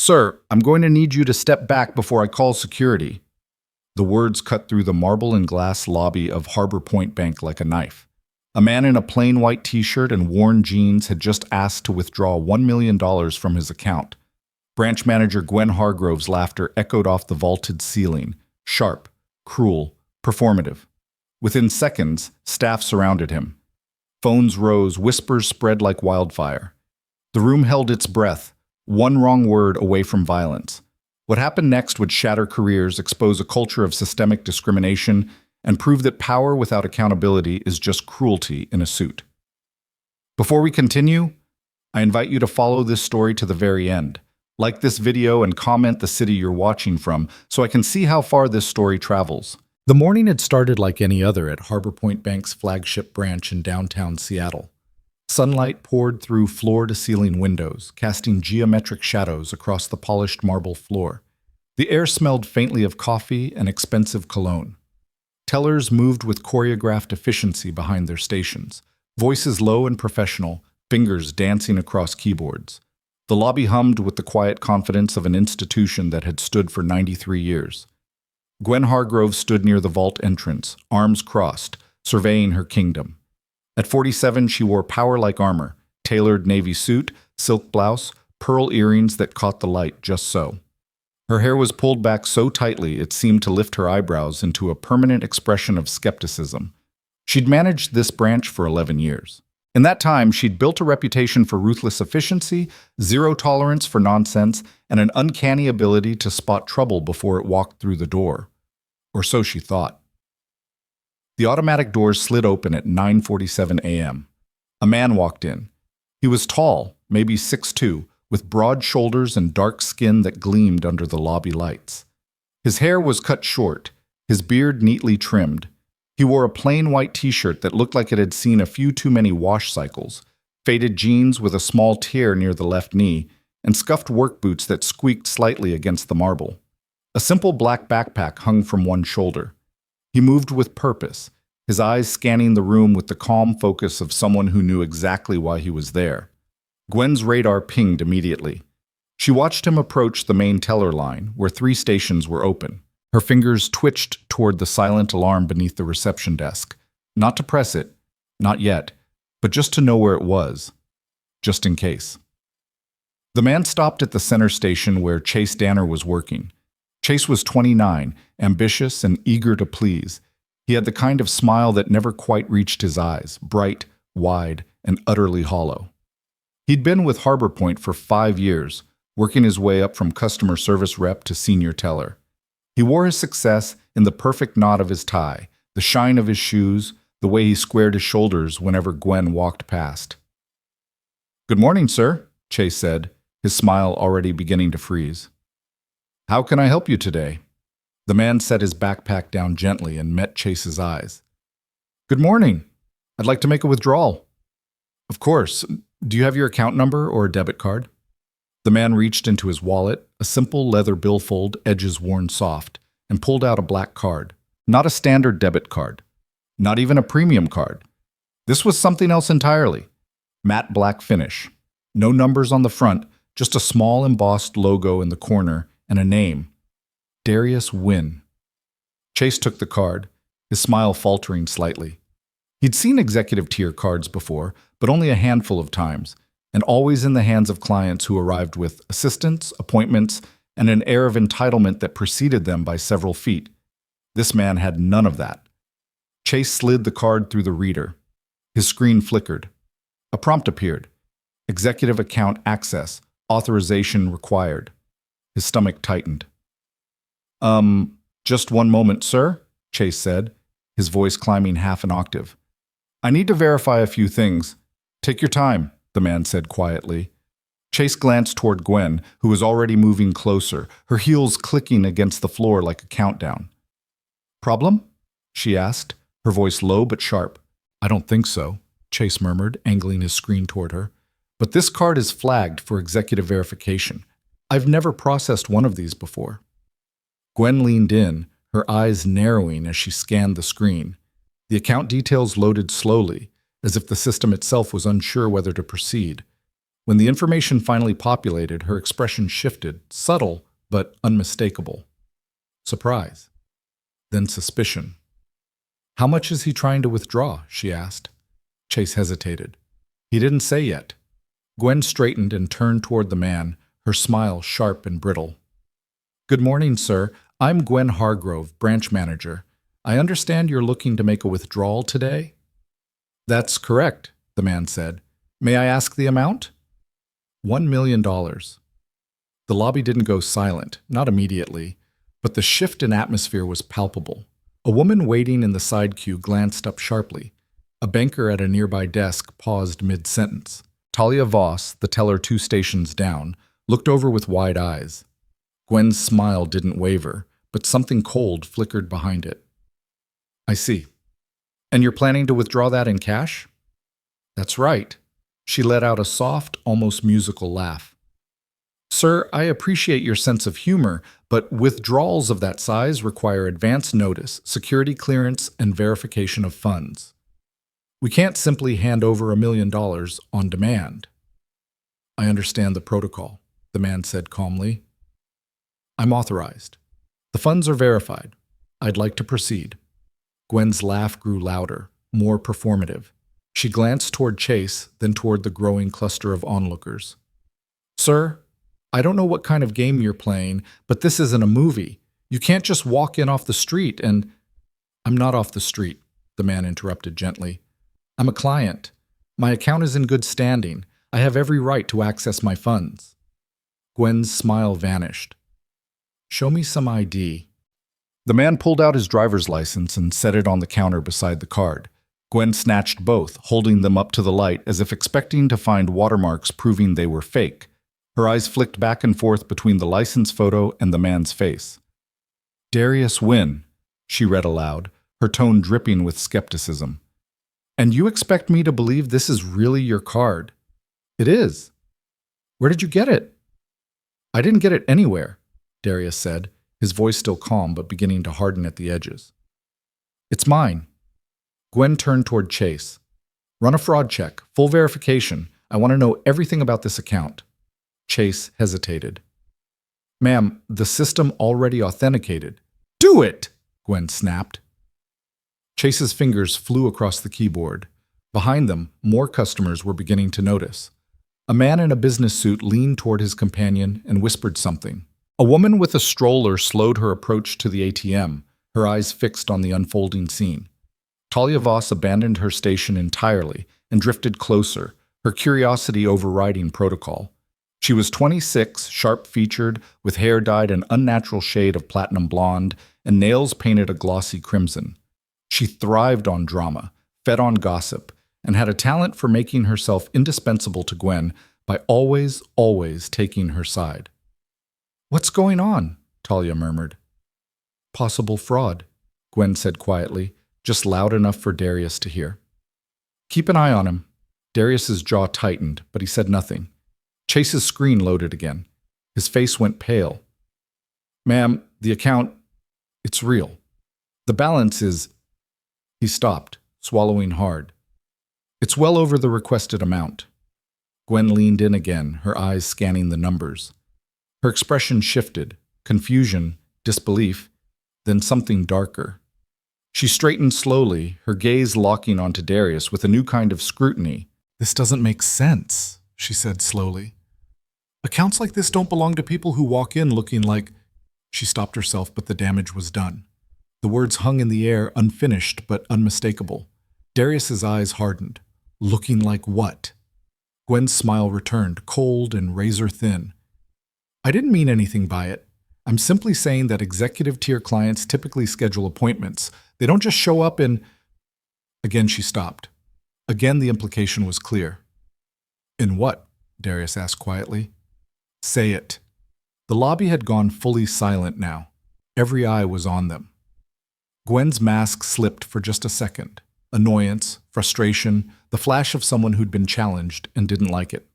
Sir, I'm going to need you to step back before I call security. The words cut through the marble and glass lobby of Harbor Point Bank like a knife. A man in a plain white t-shirt and worn jeans had just asked to withdraw $1 million from his account. Branch manager Gwen Hargrove's laughter echoed off the vaulted ceiling, sharp, cruel, performative. Within seconds, staff surrounded him. Phones rose, whispers spread like wildfire. The room held its breath, one wrong word away from violence. What happened next would shatter careers, expose a culture of systemic discrimination, and prove that power without accountability is just cruelty in a suit. Before we continue, I invite you to follow this story to the very end. Like this video and comment the city you're watching from so I can see how far this story travels. The morning had started like any other at Harbor Point Bank's flagship branch in downtown Seattle. Sunlight poured through floor-to-ceiling windows, casting geometric shadows across the polished marble floor. The air smelled faintly of coffee and expensive cologne. Tellers moved with choreographed efficiency behind their stations, voices low and professional, fingers dancing across keyboards. The lobby hummed with the quiet confidence of an institution that had stood for 93 years. Gwen Hargrove stood near the vault entrance, arms crossed, surveying her kingdom. At 47, she wore power-like armor, tailored navy suit, silk blouse, pearl earrings that caught the light just so. Her hair was pulled back so tightly it seemed to lift her eyebrows into a permanent expression of skepticism. She'd managed this branch for 11 years. In that time, she'd built a reputation for ruthless efficiency, zero tolerance for nonsense, and an uncanny ability to spot trouble before it walked through the door. Or so she thought. The automatic doors slid open at 9:47 a.m. A man walked in. He was tall, maybe 6'2", with broad shoulders and dark skin that gleamed under the lobby lights. His hair was cut short, his beard neatly trimmed. He wore a plain white t-shirt that looked like it had seen a few too many wash cycles, faded jeans with a small tear near the left knee, and scuffed work boots that squeaked slightly against the marble. A simple black backpack hung from one shoulder. He moved with purpose, his eyes scanning the room with the calm focus of someone who knew exactly why he was there. Gwen's radar pinged immediately. She watched him approach the main teller line, where 3 stations were open. Her fingers twitched toward the silent alarm beneath the reception desk. Not to press it, not yet, but just to know where it was, just in case. The man stopped at the center station where Chase Danner was working. Chase was 29, ambitious and eager to please. He had the kind of smile that never quite reached his eyes, bright, wide, and utterly hollow. He'd been with Harbor Point for 5 years, working his way up from customer service rep to senior teller. He wore his success in the perfect knot of his tie, the shine of his shoes, the way he squared his shoulders whenever Gwen walked past. "Good morning, sir," Chase said, his smile already beginning to freeze. "How can I help you today?" The man set his backpack down gently and met Chase's eyes. "Good morning. I'd like to make a withdrawal." "Of course. Do you have your account number or a debit card?" The man reached into his wallet, a simple leather billfold, edges worn soft, and pulled out a black card. Not a standard debit card. Not even a premium card. This was something else entirely. Matte black finish. No numbers on the front, just a small embossed logo in the corner and a name. Darius Wynn. Chase took the card, his smile faltering slightly. He'd seen executive tier cards before, but only a handful of times, and always in the hands of clients who arrived with assistants, appointments, and an air of entitlement that preceded them by several feet. This man had none of that. Chase slid the card through the reader. His screen flickered. A prompt appeared. Executive account access. Authorization required. His stomach tightened. Just one moment, sir," Chase said, his voice climbing half an octave. "I need to verify a few things." "Take your time," the man said quietly. Chase glanced toward Gwen, who was already moving closer, her heels clicking against the floor like a countdown. "Problem?" she asked, her voice low but sharp. "I don't think so," Chase murmured, angling his screen toward her. "But this card is flagged for executive verification. I've never processed one of these before." Gwen leaned in, her eyes narrowing as she scanned the screen. The account details loaded slowly, as if the system itself was unsure whether to proceed. When the information finally populated, her expression shifted, subtle but unmistakable. Surprise. Then suspicion. "How much is he trying to withdraw?" she asked. Chase hesitated. He didn't say yet. Gwen straightened and turned toward the man, her smile sharp and brittle. "Good morning, sir. I'm Gwen Hargrove, branch manager. I understand you're looking to make a withdrawal today?" "That's correct," the man said. "May I ask the amount?" $1 million. The lobby didn't go silent, not immediately, but the shift in atmosphere was palpable. A woman waiting in the side queue glanced up sharply. A banker at a nearby desk paused mid-sentence. Talia Voss, the teller 2 stations down, looked over with wide eyes. Gwen's smile didn't waver, but something cold flickered behind it. "I see. And you're planning to withdraw that in cash?" "That's right." She let out a soft, almost musical laugh. "Sir, I appreciate your sense of humor, but withdrawals of that size require advance notice, security clearance, and verification of funds. We can't simply hand over $1 million on demand." "I understand the protocol," the man said calmly. "I'm authorized. The funds are verified. I'd like to proceed." Gwen's laugh grew louder, more performative. She glanced toward Chase, then toward the growing cluster of onlookers. "Sir, I don't know what kind of game you're playing, but this isn't a movie. You can't just walk in off the street and—" "I'm not off the street," the man interrupted gently. "I'm a client. My account is in good standing. I have every right to access my funds." Gwen's smile vanished. "Show me some ID." The man pulled out his driver's license and set it on the counter beside the card. Gwen snatched both, holding them up to the light as if expecting to find watermarks proving they were fake. Her eyes flicked back and forth between the license photo and the man's face. "Darius Wynn," she read aloud, her tone dripping with skepticism. "And you expect me to believe this is really your card?" "It is." "Where did you get it?" "I didn't get it anywhere," Darius said, his voice still calm but beginning to harden at the edges. "It's mine." Gwen turned toward Chase. "Run a fraud check, full verification. I want to know everything about this account." Chase hesitated. "Ma'am, the system already authenticated." "Do it!" Gwen snapped. Chase's fingers flew across the keyboard. Behind them, more customers were beginning to notice. A man in a business suit leaned toward his companion and whispered something. A woman with a stroller slowed her approach to the ATM, her eyes fixed on the unfolding scene. Talia Voss abandoned her station entirely and drifted closer, her curiosity overriding protocol. She was 26, sharp-featured, with hair dyed an unnatural shade of platinum blonde and nails painted a glossy crimson. She thrived on drama, fed on gossip, and had a talent for making herself indispensable to Gwen by always taking her side. "What's going on?" Talia murmured. "Possible fraud," Gwen said quietly, just loud enough for Darius to hear. "Keep an eye on him." Darius's jaw tightened, but he said nothing. Chase's screen loaded again. His face went pale. "Ma'am, the account, it's real. The balance is—" He stopped, swallowing hard. "It's well over the requested amount." Gwen leaned in again, her eyes scanning the numbers. Her expression shifted, confusion, disbelief, then something darker. She straightened slowly, her gaze locking onto Darius with a new kind of scrutiny. "This doesn't make sense," she said slowly. "Accounts like this don't belong to people who walk in looking like—" She stopped herself, but the damage was done. The words hung in the air, unfinished but unmistakable. Darius's eyes hardened. "Looking like what?" Gwen's smile returned, cold and razor-thin. "I didn't mean anything by it. I'm simply saying that executive-tier clients typically schedule appointments. They don't just show up in—" Again she stopped. Again the implication was clear. "In what?" Darius asked quietly. "Say it." The lobby had gone fully silent now. Every eye was on them. Gwen's mask slipped for just a second. Annoyance, frustration, the flash of someone who'd been challenged and didn't like it.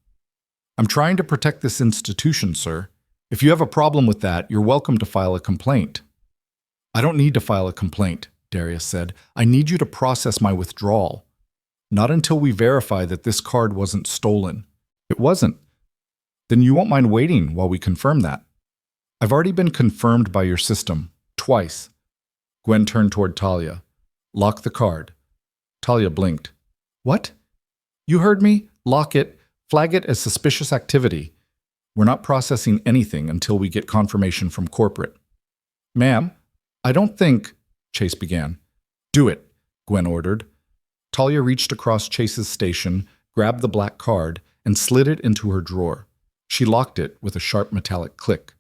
"I'm trying to protect this institution, sir. If you have a problem with that, you're welcome to file a complaint." "I don't need to file a complaint," Darius said. "I need you to process my withdrawal. Not until we verify that this card wasn't stolen." It wasn't. Then you won't mind waiting while we confirm that. I've already been confirmed by your system, twice. Gwen turned toward Talia. Lock the card. Talia blinked. What? You heard me? Lock it. Flag it as suspicious activity. We're not processing anything until we get confirmation from corporate. Ma'am, I don't think... Chase began. Do it, Gwen ordered. Talia reached across Chase's station, grabbed the black card, and slid it into her drawer. She locked it with a sharp metallic click.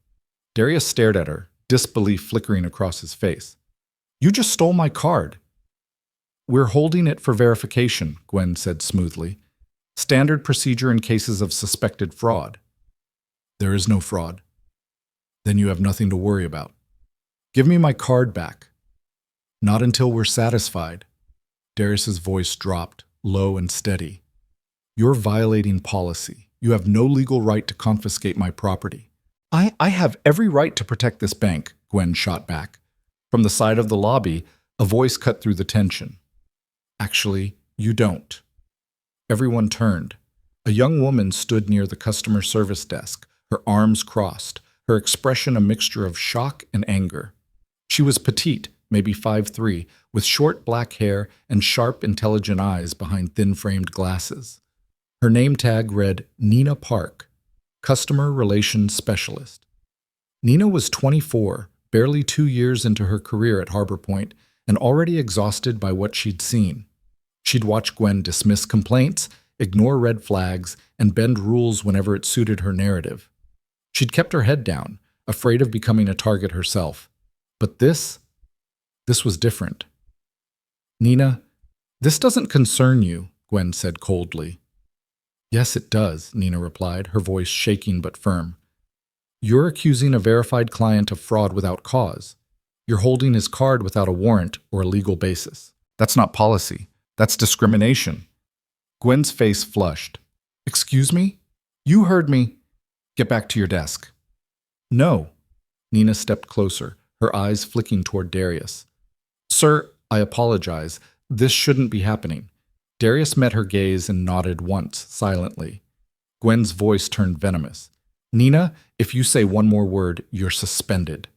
Darius stared at her, disbelief flickering across his face. You just stole my card. We're holding it for verification, Gwen said smoothly. Standard procedure in cases of suspected fraud. There is no fraud. Then you have nothing to worry about. Give me my card back. Not until we're satisfied. Darius's voice dropped, low and steady. You're violating policy. You have no legal right to confiscate my property. I have every right to protect this bank, Gwen shot back. From the side of the lobby, a voice cut through the tension. Actually, you don't. Everyone turned. A young woman stood near the customer service desk, her arms crossed, her expression a mixture of shock and anger. She was petite, maybe 5'3", with short black hair and sharp, intelligent eyes behind thin-framed glasses. Her name tag read Nina Park, Customer Relations Specialist. Nina was 24, barely 2 years into her career at Harbor Point, and already exhausted by what she'd seen. She'd watched Gwen dismiss complaints, ignore red flags, and bend rules whenever it suited her narrative. She'd kept her head down, afraid of becoming a target herself. But this was different. Nina, this doesn't concern you, Gwen said coldly. Yes, it does, Nina replied, her voice shaking but firm. You're accusing a verified client of fraud without cause. You're holding his card without a warrant or a legal basis. That's not policy. That's discrimination. Gwen's face flushed. Excuse me? You heard me. Get back to your desk. No. Nina stepped closer, her eyes flicking toward Darius. Sir, I apologize. This shouldn't be happening. Darius met her gaze and nodded once, silently. Gwen's voice turned venomous. Nina, if you say one more word, you're suspended.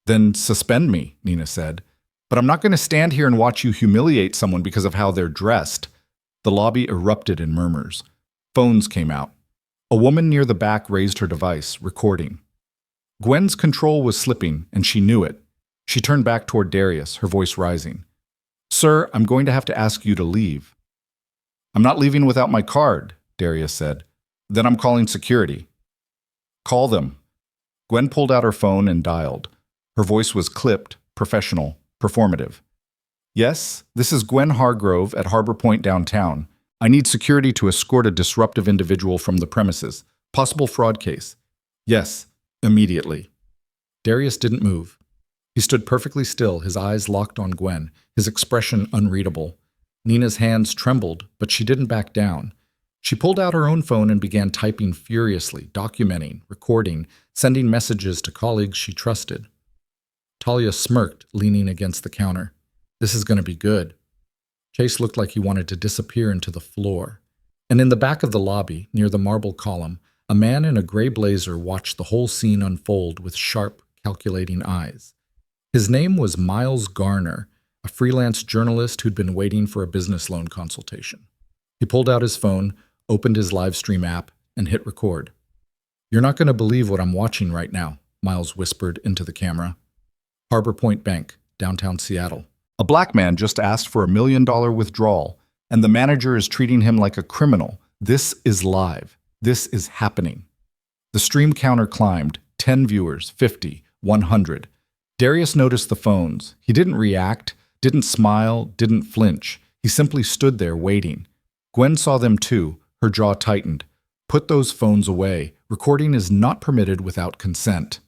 Then suspend me, Nina said. But I'm not going to stand here and watch you humiliate someone because of how they're dressed. The lobby erupted in murmurs. Phones came out. A woman near the back raised her device, recording. Gwen's control was slipping, and she knew it. She turned back toward Darius, her voice rising. Sir, I'm going to have to ask you to leave. I'm not leaving without my card, Darius said. Then I'm calling security. Call them. Gwen pulled out her phone and dialed. Her voice was clipped, professional, performative. Yes, this is Gwen Hargrove at Harbor Point downtown. I need security to escort a disruptive individual from the premises. Possible fraud case. Yes, immediately. Darius didn't move. He stood perfectly still, his eyes locked on Gwen, his expression unreadable. Nina's hands trembled, but she didn't back down. She pulled out her own phone and began typing furiously, documenting, recording, sending messages to colleagues she trusted. Talia smirked, leaning against the counter. This is going to be good. Chase looked like he wanted to disappear into the floor. And in the back of the lobby, near the marble column, a man in a gray blazer watched the whole scene unfold with sharp, calculating eyes. His name was Miles Garner, a freelance journalist who'd been waiting for a business loan consultation. He pulled out his phone, opened his live stream app, and hit record. You're not going to believe what I'm watching right now, Miles whispered into the camera. Harbor Point Bank, downtown Seattle. A black man just asked for $1 million withdrawal, and the manager is treating him like a criminal. This is live. This is happening. The stream counter climbed, 10 viewers, 50, 100. Darius noticed the phones. He didn't react, didn't smile, didn't flinch. He simply stood there waiting. Gwen saw them too. Her jaw tightened. Put those phones away. Recording is not permitted without consent.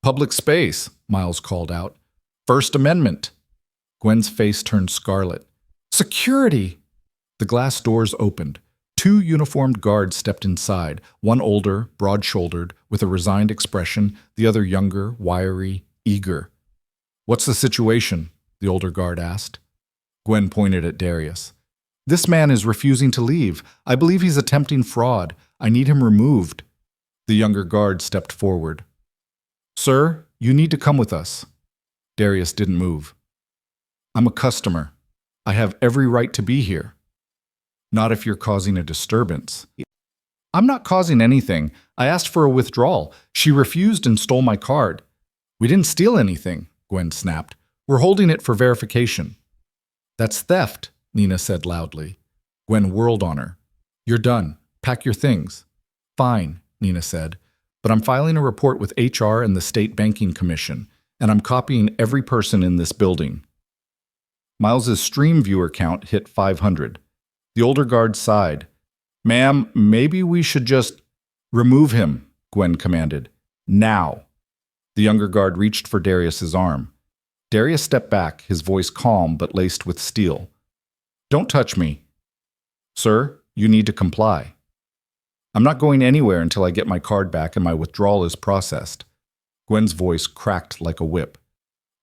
Public space, Miles called out. First Amendment. Gwen's face turned scarlet. Security! The glass doors opened. 2 uniformed guards stepped inside, one older, broad-shouldered, with a resigned expression, the other younger, wiry, eager. What's the situation? The older guard asked. Gwen pointed at Darius. This man is refusing to leave. I believe he's attempting fraud. I need him removed. The younger guard stepped forward. Sir, you need to come with us. Darius didn't move. I'm a customer. I have every right to be here. Not if you're causing a disturbance. I'm not causing anything. I asked for a withdrawal. She refused and stole my card. We didn't steal anything, Gwen snapped. We're holding it for verification. That's theft, Nina said loudly. Gwen whirled on her. You're done. Pack your things. Fine, Nina said, but I'm filing a report with HR and the State Banking Commission, and I'm copying every person in this building. Miles's stream viewer count hit 500. The older guard sighed. Ma'am, maybe we should just remove him, Gwen commanded. Now. The younger guard reached for Darius's arm. Darius stepped back, his voice calm but laced with steel. Don't touch me. Sir, you need to comply. I'm not going anywhere until I get my card back and my withdrawal is processed. Gwen's voice cracked like a whip.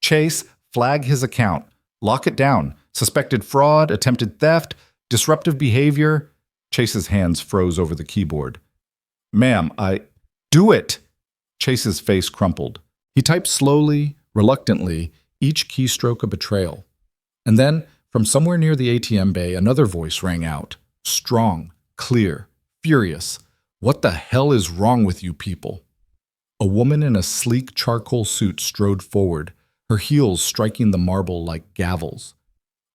Chase, flag his account. Lock it down. Suspected fraud, attempted theft, disruptive behavior. Chase's hands froze over the keyboard. Ma'am, Do it! Chase's face crumpled. He typed slowly, reluctantly, each keystroke a betrayal. And then, from somewhere near the ATM bay, another voice rang out. Strong, clear, furious. What the hell is wrong with you people? A woman in a sleek charcoal suit strode forward, her heels striking the marble like gavels.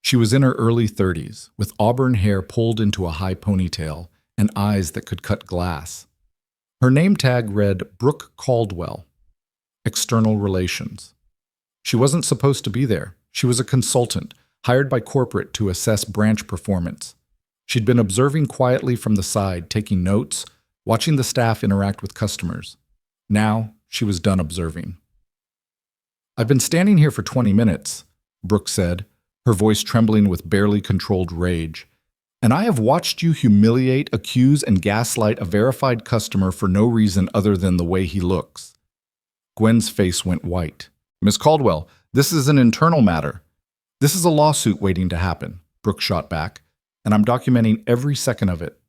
She was in her early 30s, with auburn hair pulled into a high ponytail and eyes that could cut glass. Her name tag read Brooke Caldwell, External Relations. She wasn't supposed to be there. She was a consultant, hired by corporate to assess branch performance. She'd been observing quietly from the side, taking notes, watching the staff interact with customers. Now, she was done observing. I've been standing here for 20 minutes, Brooke said, her voice trembling with barely controlled rage. And I have watched you humiliate, accuse, and gaslight a verified customer for no reason other than the way he looks. Gwen's face went white. Miss Caldwell, this is an internal matter. This is a lawsuit waiting to happen, Brooke shot back, and I'm documenting every second of it.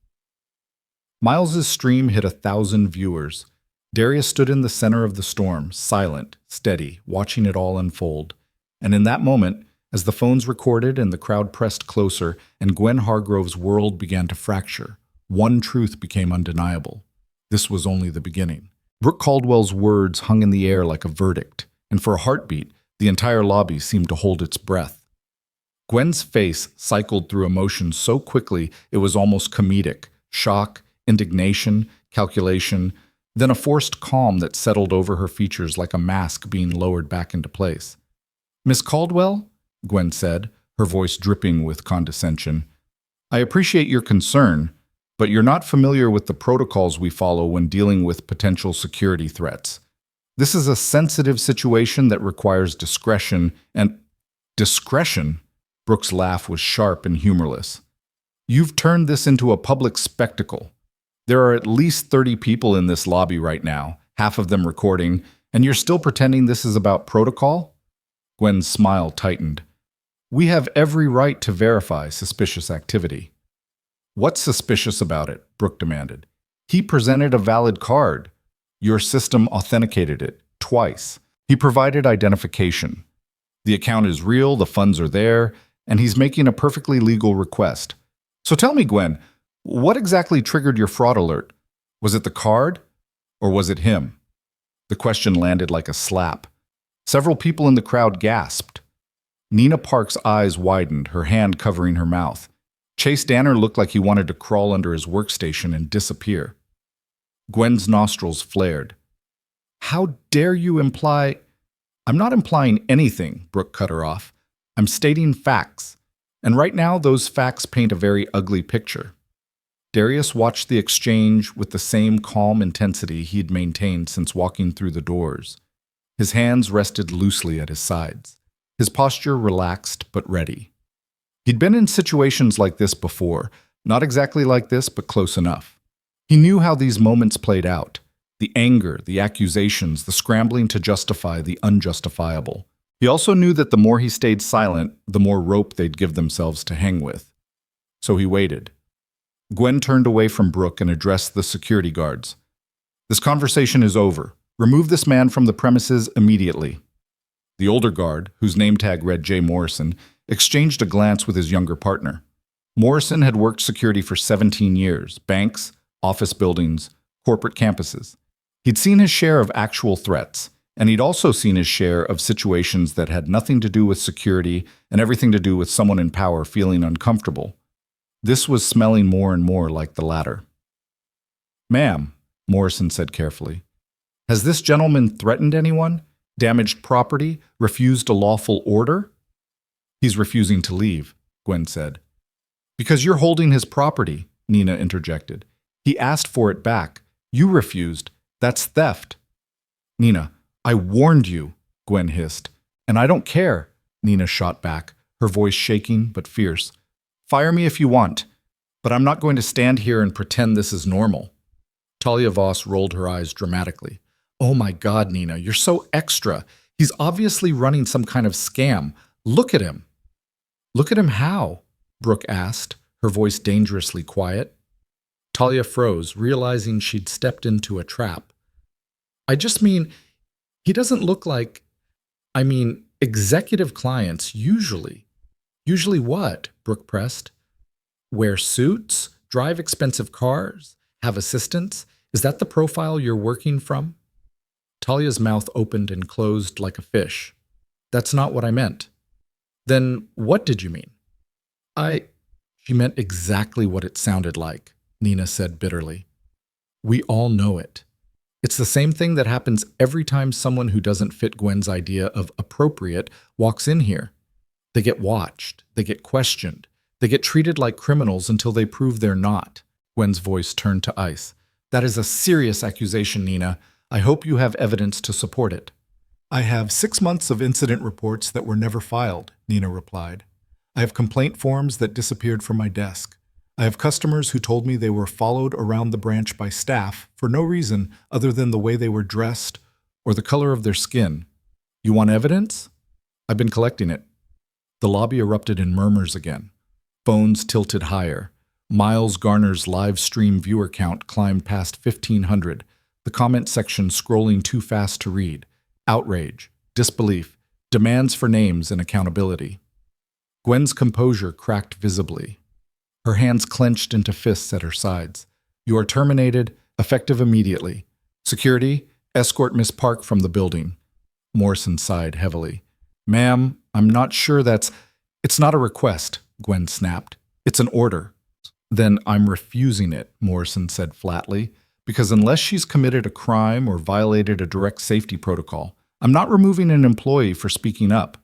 Miles's stream hit 1,000 viewers. Darius stood in the center of the storm, silent, steady, watching it all unfold. And in that moment, as the phones recorded and the crowd pressed closer and Gwen Hargrove's world began to fracture, one truth became undeniable. This was only the beginning. Brooke Caldwell's words hung in the air like a verdict, and for a heartbeat, the entire lobby seemed to hold its breath. Gwen's face cycled through emotions so quickly it was almost comedic. Shock, indignation, calculation, then a forced calm that settled over her features like a mask being lowered back into place. Miss Caldwell? Gwen said, her voice dripping with condescension. I appreciate your concern, but you're not familiar with the protocols we follow when dealing with potential security threats. This is a sensitive situation that requires discretion and… Discretion? Brooke's laugh was sharp and humorless. You've turned this into a public spectacle. There are at least 30 people in this lobby right now, half of them recording, and you're still pretending this is about protocol? Gwen's smile tightened. We have every right to verify suspicious activity. What's suspicious about it? Brooke demanded. He presented a valid card. Your system authenticated it, twice. He provided identification. The account is real, the funds are there, and he's making a perfectly legal request. So tell me, Gwen, what exactly triggered your fraud alert? Was it the card, or was it him? The question landed like a slap. Several people in the crowd gasped. Nina Park's eyes widened, her hand covering her mouth. Chase Danner looked like he wanted to crawl under his workstation and disappear. Gwen's nostrils flared. How dare you imply… I'm not implying anything, Brooke cut her off. I'm stating facts. And right now, those facts paint a very ugly picture. Darius watched the exchange with the same calm intensity he'd maintained since walking through the doors. His hands rested loosely at his sides. His posture relaxed but ready. He'd been in situations like this before, not exactly like this, but close enough. He knew how these moments played out. The anger, the accusations, the scrambling to justify the unjustifiable. He also knew that the more he stayed silent, the more rope they'd give themselves to hang with. So he waited. Gwen turned away from Brooke and addressed the security guards. This conversation is over. Remove this man from the premises immediately. The older guard, whose name tag read J. Morrison, exchanged a glance with his younger partner. Morrison had worked security for 17 years, banks, office buildings, corporate campuses. He'd seen his share of actual threats, and he'd also seen his share of situations that had nothing to do with security and everything to do with someone in power feeling uncomfortable. This was smelling more and more like the latter. "Ma'am," Morrison said carefully, "has this gentleman threatened anyone, damaged property, refused a lawful order?" "He's refusing to leave," Gwen said. "Because you're holding his property," Nina interjected. "He asked for it back. You refused. That's theft." "Nina, I warned you," Gwen hissed. "And I don't care," Nina shot back, her voice shaking but fierce. "Fire me if you want, but I'm not going to stand here and pretend this is normal." Talia Voss rolled her eyes dramatically. "Oh my God, Nina, you're so extra. He's obviously running some kind of scam. Look at him." "Look at him how?" Brooke asked, her voice dangerously quiet. Talia froze, realizing she'd stepped into a trap. "I just mean, he doesn't look like... executive clients usually..." "Usually what?" Brooke pressed. "Wear suits, drive expensive cars, have assistants? Is that the profile you're working from?" Talia's mouth opened and closed like a fish. "That's not what I meant." "Then what did you mean?" She meant exactly what it sounded like," Nina said bitterly. "We all know it. It's the same thing that happens every time someone who doesn't fit Gwen's idea of appropriate walks in here. They get watched, they get questioned, they get treated like criminals until they prove they're not." Gwen's voice turned to ice. "That is a serious accusation, Nina. I hope you have evidence to support it." "I have 6 months of incident reports that were never filed," Nina replied. "I have complaint forms that disappeared from my desk. I have customers who told me they were followed around the branch by staff for no reason other than the way they were dressed or the color of their skin. You want evidence? I've been collecting it." The lobby erupted in murmurs again. Phones tilted higher. Miles Garner's live stream viewer count climbed past 1,500, the comment section scrolling too fast to read. Outrage, disbelief, demands for names and accountability. Gwen's composure cracked visibly. Her hands clenched into fists at her sides. "You are terminated, effective immediately. Security, escort Miss Park from the building." Morrison sighed heavily. "Ma'am, I'm not sure that's..." "It's not a request," Gwen snapped. "It's an order." "Then I'm refusing it," Morrison said flatly, "because unless she's committed a crime or violated a direct safety protocol, I'm not removing an employee for speaking up."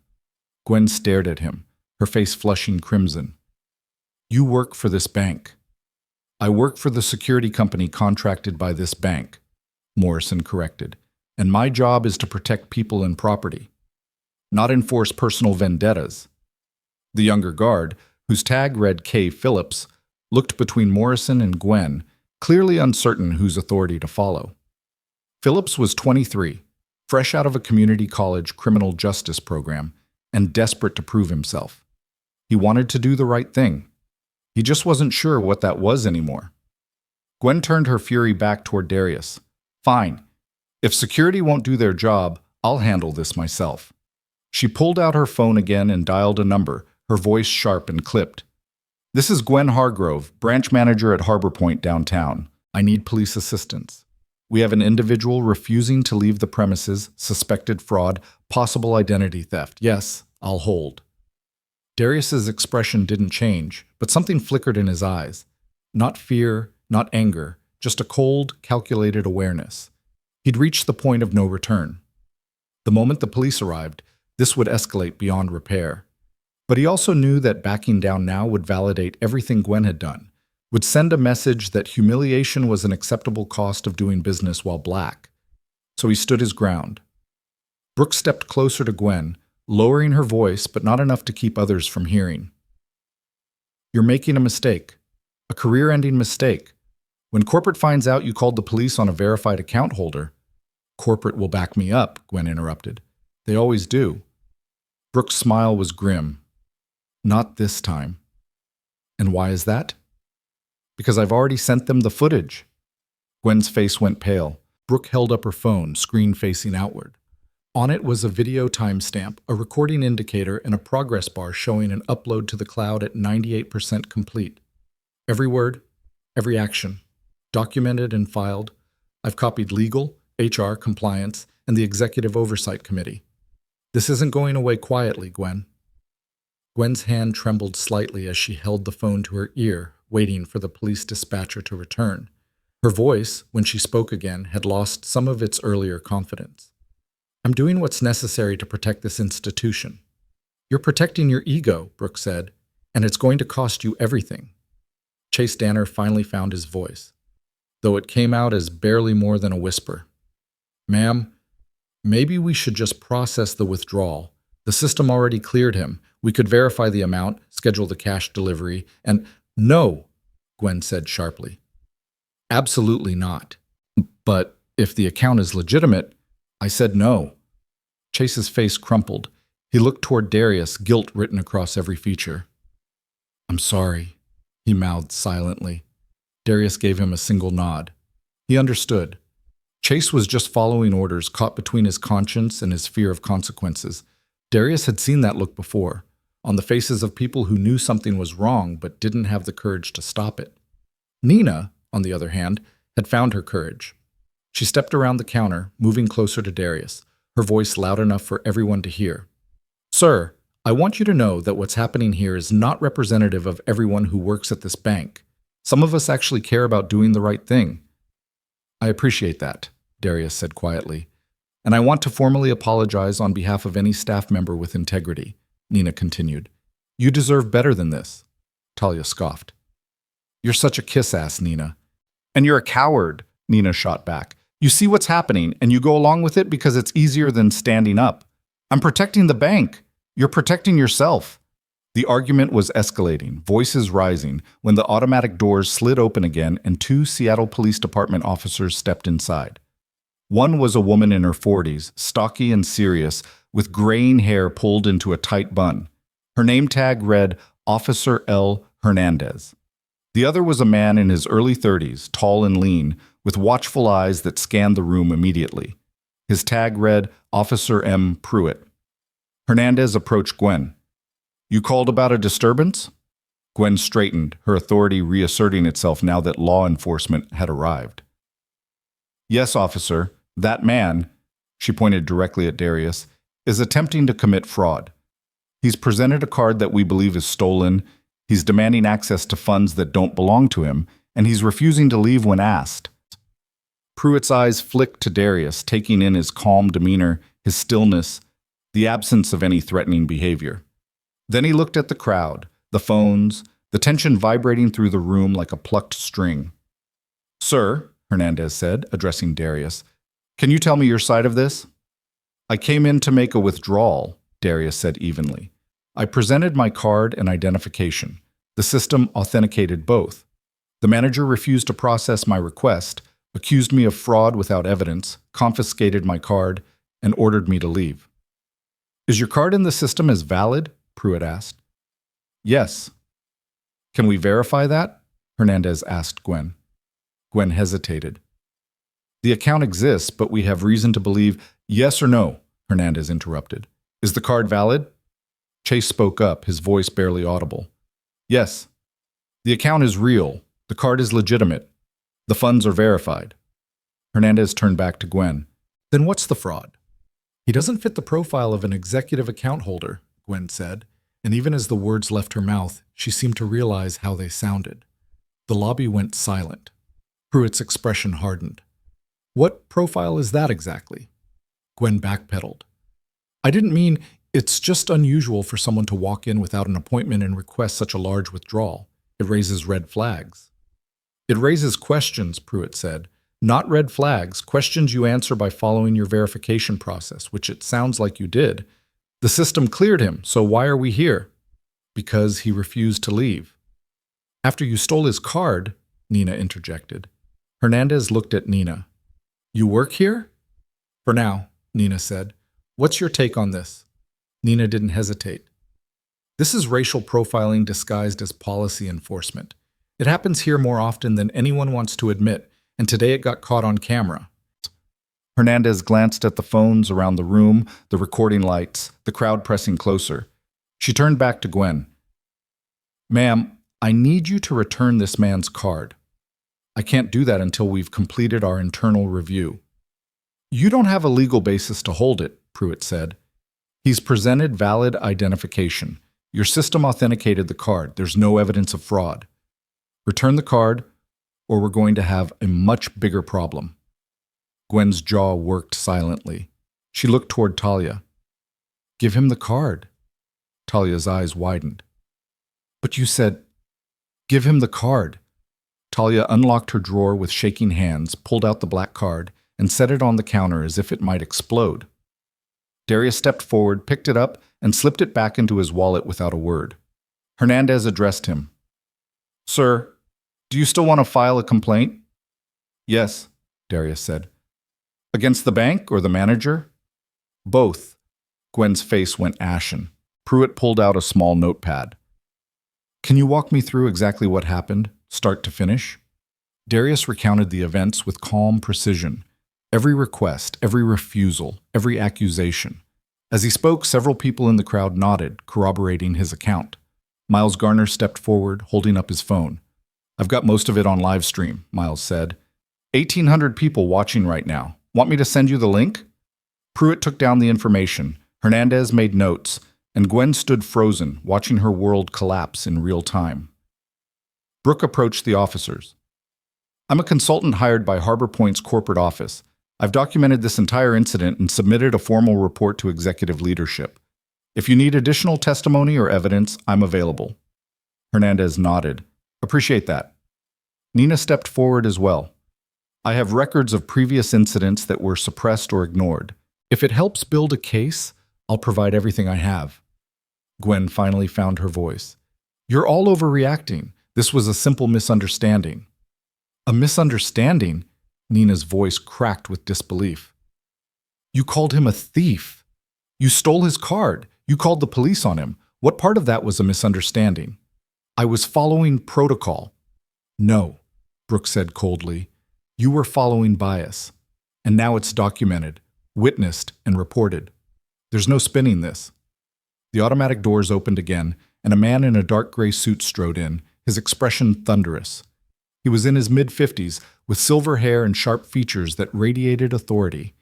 Gwen stared at him, her face flushing crimson. "You work for this bank." "I work for the security company contracted by this bank," Morrison corrected, "and my job is to protect people and property, not enforce personal vendettas." The younger guard, whose tag read K. Phillips, looked between Morrison and Gwen, clearly uncertain whose authority to follow. Phillips was 23, fresh out of a community college criminal justice program, and desperate to prove himself. He wanted to do the right thing. He just wasn't sure what that was anymore. Gwen turned her fury back toward Darius. "Fine. If security won't do their job, I'll handle this myself." She pulled out her phone again and dialed a number, her voice sharp and clipped. "This is Gwen Hargrove, branch manager at Harbor Point downtown. I need police assistance. We have an individual refusing to leave the premises, suspected fraud, possible identity theft. Yes, I'll hold." Darius's expression didn't change, but something flickered in his eyes. Not fear, not anger, just a cold, calculated awareness. He'd reached the point of no return. The moment the police arrived, this would escalate beyond repair. But he also knew that backing down now would validate everything Gwen had done, would send a message that humiliation was an acceptable cost of doing business while black. So he stood his ground. Brooke stepped closer to Gwen, lowering her voice but not enough to keep others from hearing. "You're making a mistake, a career-ending mistake. When corporate finds out you called the police on a verified account holder..." "Corporate will back me up," Gwen interrupted. "They always do." Brooke's smile was grim. "Not this time." And why is that? Because I've already sent them the footage. Gwen's face went pale. Brooke held up her phone, screen facing outward. On it was a video timestamp, a recording indicator, and a progress bar showing an upload to the cloud at 98% complete. Every word, every action, documented and filed. I've copied legal, HR, compliance, and the Executive Oversight Committee. This isn't going away quietly, Gwen. Gwen's hand trembled slightly as she held the phone to her ear, waiting for the police dispatcher to return. Her voice, when she spoke again, had lost some of its earlier confidence. I'm doing what's necessary to protect this institution. You're protecting your ego, Brooke said, and it's going to cost you everything. Chase Danner finally found his voice, though it came out as barely more than a whisper. Ma'am, maybe we should just process the withdrawal. The system already cleared him. We could verify the amount, schedule the cash delivery, and— No, Gwen said sharply. Absolutely not. But if the account is legitimate— I said no. Chase's face crumpled. He looked toward Darius, guilt written across every feature. I'm sorry, he mouthed silently. Darius gave him a single nod. He understood. Chase was just following orders, caught between his conscience and his fear of consequences. Darius had seen that look before, on the faces of people who knew something was wrong but didn't have the courage to stop it. Nina, on the other hand, had found her courage. She stepped around the counter, moving closer to Darius, her voice loud enough for everyone to hear. Sir, I want you to know that what's happening here is not representative of everyone who works at this bank. Some of us actually care about doing the right thing. I appreciate that, Darius said quietly. And I want to formally apologize on behalf of any staff member with integrity, Nina continued. You deserve better than this, Talia scoffed. You're such a kiss-ass, Nina. And you're a coward, Nina shot back. You see what's happening, and you go along with it because it's easier than standing up. I'm protecting the bank. You're protecting yourself. The argument was escalating, voices rising, when the automatic doors slid open again and two Seattle Police Department officers stepped inside. One was a woman in her 40s, stocky and serious, with graying hair pulled into a tight bun. Her name tag read Officer L. Hernandez. The other was a man in his early 30s, tall and lean, with watchful eyes that scanned the room immediately. His tag read Officer M. Pruitt. Hernandez approached Gwen. You called about a disturbance? Gwen straightened, her authority reasserting itself now that law enforcement had arrived. Yes, officer, that man, she pointed directly at Darius, is attempting to commit fraud. He's presented a card that we believe is stolen, he's demanding access to funds that don't belong to him, and he's refusing to leave when asked. Pruitt's eyes flicked to Darius, taking in his calm demeanor, his stillness, the absence of any threatening behavior. Then he looked at the crowd, the phones, the tension vibrating through the room like a plucked string. Sir, Hernandez said, addressing Darius, can you tell me your side of this? I came in to make a withdrawal, Darius said evenly. I presented my card and identification. The system authenticated both. The manager refused to process my request, accused me of fraud without evidence, confiscated my card, and ordered me to leave. Is your card in the system as valid? Pruitt asked. Yes. Can we verify that? Hernandez asked Gwen. Gwen hesitated. The account exists, but we have reason to believe— Yes or no? Hernandez interrupted. Is the card valid? Chase spoke up, his voice barely audible. Yes. The account is real. The card is legitimate. The funds are verified. Hernandez turned back to Gwen. Then what's the fraud? He doesn't fit the profile of an executive account holder, Gwen said, and even as the words left her mouth, she seemed to realize how they sounded. The lobby went silent. Pruitt's expression hardened. What profile is that exactly? Gwen backpedaled. I didn't mean— It's just unusual for someone to walk in without an appointment and request such a large withdrawal. It raises red flags. It raises questions, Pruitt said. Not red flags, questions you answer by following your verification process, which it sounds like you did. The system cleared him, so why are we here? Because he refused to leave. After you stole his card, Nina interjected. Hernandez looked at Nina. You work here? For now, Nina said. What's your take on this? Nina didn't hesitate. This is racial profiling disguised as policy enforcement. It happens here more often than anyone wants to admit, and today it got caught on camera. Hernandez glanced at the phones around the room, the recording lights, the crowd pressing closer. She turned back to Gwen. "Ma'am, I need you to return this man's card. I can't do that until we've completed our internal review." "You don't have a legal basis to hold it," Pruitt said. "He's presented valid identification. Your system authenticated the card. There's no evidence of fraud. Return the card, or we're going to have a much bigger problem." Gwen's jaw worked silently. She looked toward Talia. "Give him the card." Talia's eyes widened. "But you said, give him the card." Talia unlocked her drawer with shaking hands, pulled out the black card, and set it on the counter as if it might explode. Darius stepped forward, picked it up, and slipped it back into his wallet without a word. Hernandez addressed him. "Sir, do you still want to file a complaint?" "Yes," Darius said. "Against the bank or the manager?" "Both." Gwen's face went ashen. Pruitt pulled out a small notepad. "Can you walk me through exactly what happened, start to finish?" Darius recounted the events with calm precision. Every request, every refusal, every accusation. As he spoke, several people in the crowd nodded, corroborating his account. Miles Garner stepped forward, holding up his phone. "I've got most of it on live stream," Miles said. 1,800 people watching right now. Want me to send you the link?" Pruitt took down the information. Hernandez made notes, and Gwen stood frozen, watching her world collapse in real time. Brooke approached the officers. "I'm a consultant hired by Harbor Point's corporate office. I've documented this entire incident and submitted a formal report to executive leadership. If you need additional testimony or evidence, I'm available." Hernandez nodded. "Appreciate that." Nina stepped forward as well. "I have records of previous incidents that were suppressed or ignored. If it helps build a case, I'll provide everything I have." Gwen finally found her voice. "You're all overreacting. This was a simple misunderstanding." "A misunderstanding?" Nina's voice cracked with disbelief. "You called him a thief. You stole his card. You called the police on him. What part of that was a misunderstanding?" "I was following protocol." "No," Brooke said coldly. "You were following bias. And now it's documented, witnessed, and reported. There's no spinning this." The automatic doors opened again, and a man in a dark gray suit strode in, his expression thunderous. He was in his mid-50s, with silver hair and sharp features that radiated authority.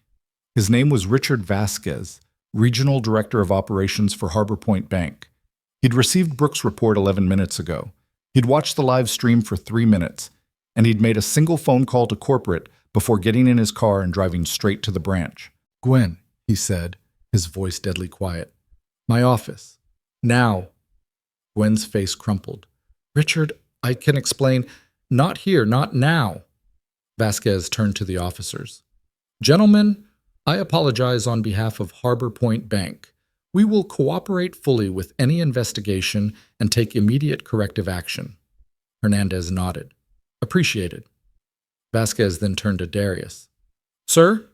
His name was Richard Vasquez, Regional Director of Operations for Harbor Point Bank. He'd received Brooks' report 11 minutes ago. He'd watched the live stream for 3 minutes, and he'd made a single phone call to corporate before getting in his car and driving straight to the branch. "Gwen," he said, his voice deadly quiet. "My office. Now." Gwen's face crumpled. "Richard, I can explain." "Not here, not now." Vasquez turned to the officers. "Gentlemen, I apologize on behalf of Harbor Point Bank. We will cooperate fully with any investigation and take immediate corrective action." Hernandez nodded. "Appreciated." Vasquez then turned to Darius. "Sir,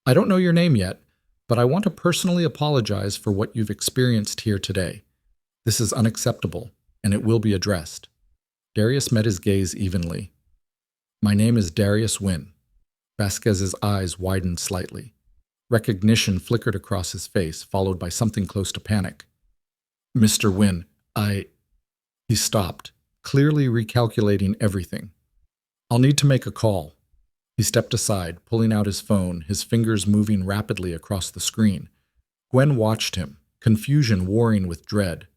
I don't know your name yet, but I want to personally apologize for what you've experienced here today. This is unacceptable, and it will be addressed." Darius met his gaze evenly. "My name is Darius Wynn." Vasquez's eyes widened slightly. Recognition flickered across his face, followed by something close to panic. "Mr. Wynn, He stopped, clearly recalculating everything. "I'll need to make a call." He stepped aside, pulling out his phone, his fingers moving rapidly across the screen. Gwen watched him, confusion warring with dread.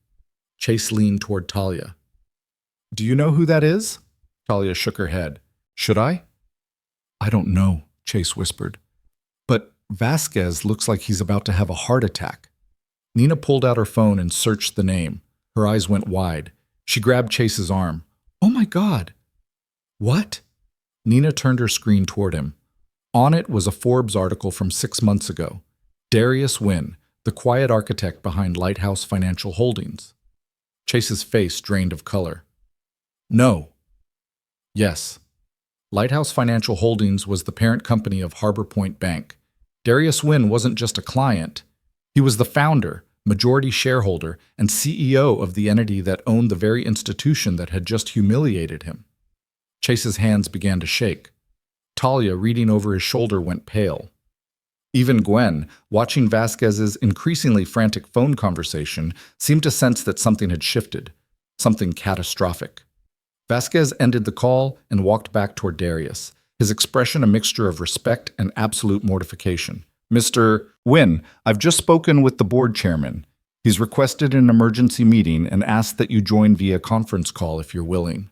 Chase leaned toward Talia. "Do you know who that is?" Talia shook her head. "Should I?" "I don't know," Chase whispered. "But Vasquez looks like he's about to have a heart attack." Nina pulled out her phone and searched the name. Her eyes went wide. She grabbed Chase's arm. "Oh my God!" "What?" Nina turned her screen toward him. On it was a Forbes article from 6 months ago. Darius Wynn, the quiet architect behind Lighthouse Financial Holdings. Chase's face drained of color. "No." "Yes." Lighthouse Financial Holdings was the parent company of Harbor Point Bank. Darius Wynn wasn't just a client. He was the founder, majority shareholder, and CEO of the entity that owned the very institution that had just humiliated him. Chase's hands began to shake. Talia, reading over his shoulder, went pale. Even Gwen, watching Vasquez's increasingly frantic phone conversation, seemed to sense that something had shifted, something catastrophic. Vasquez ended the call and walked back toward Darius, his expression a mixture of respect and absolute mortification. Mr. Wynn, I've just spoken with the board chairman. He's requested an emergency meeting and asked that you join via conference call if you're willing.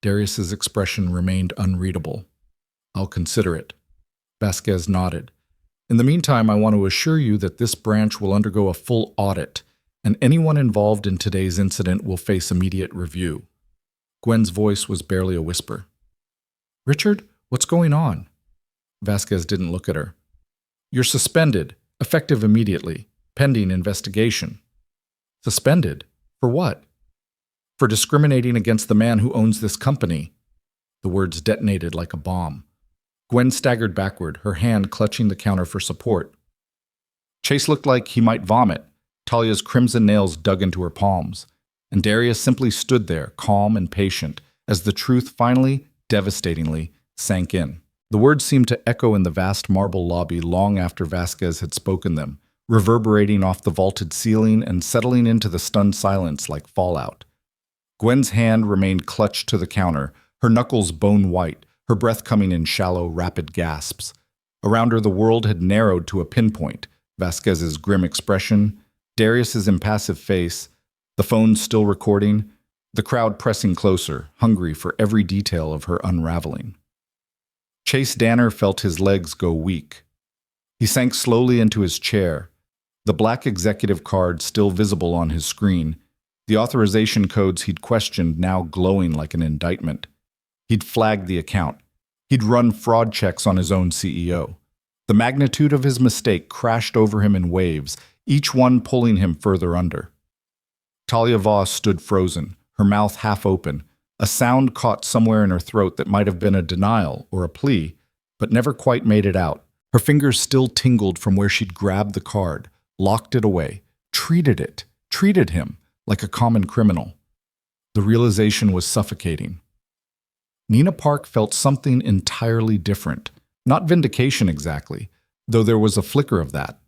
Darius's expression remained unreadable. I'll consider it. Vasquez nodded. In the meantime, I want to assure you that this branch will undergo a full audit, and anyone involved in today's incident will face immediate review. Gwen's voice was barely a whisper. Richard, what's going on? Vasquez didn't look at her. You're suspended, effective immediately, pending investigation. Suspended? For what? For discriminating against the man who owns this company. The words detonated like a bomb. Gwen staggered backward, her hand clutching the counter for support. Chase looked like he might vomit. Talia's crimson nails dug into her palms, and Darius simply stood there, calm and patient, as the truth finally, devastatingly, sank in. The words seemed to echo in the vast marble lobby long after Vasquez had spoken them, reverberating off the vaulted ceiling and settling into the stunned silence like fallout. Gwen's hand remained clutched to the counter, her knuckles bone white, her breath coming in shallow, rapid gasps. Around her the world had narrowed to a pinpoint, Vasquez's grim expression, Darius's impassive face, the phone still recording, the crowd pressing closer, hungry for every detail of her unraveling. Chase Danner felt his legs go weak. He sank slowly into his chair, the black executive card still visible on his screen, the authorization codes he'd questioned now glowing like an indictment. He'd flagged the account. He'd run fraud checks on his own CEO. The magnitude of his mistake crashed over him in waves, each one pulling him further under. Talia Voss stood frozen, her mouth half open, a sound caught somewhere in her throat that might have been a denial or a plea, but never quite made it out. Her fingers still tingled from where she'd grabbed the card, locked it away, treated him like a common criminal. The realization was suffocating. Nina Park felt something entirely different. Not vindication exactly, though there was a flicker of that.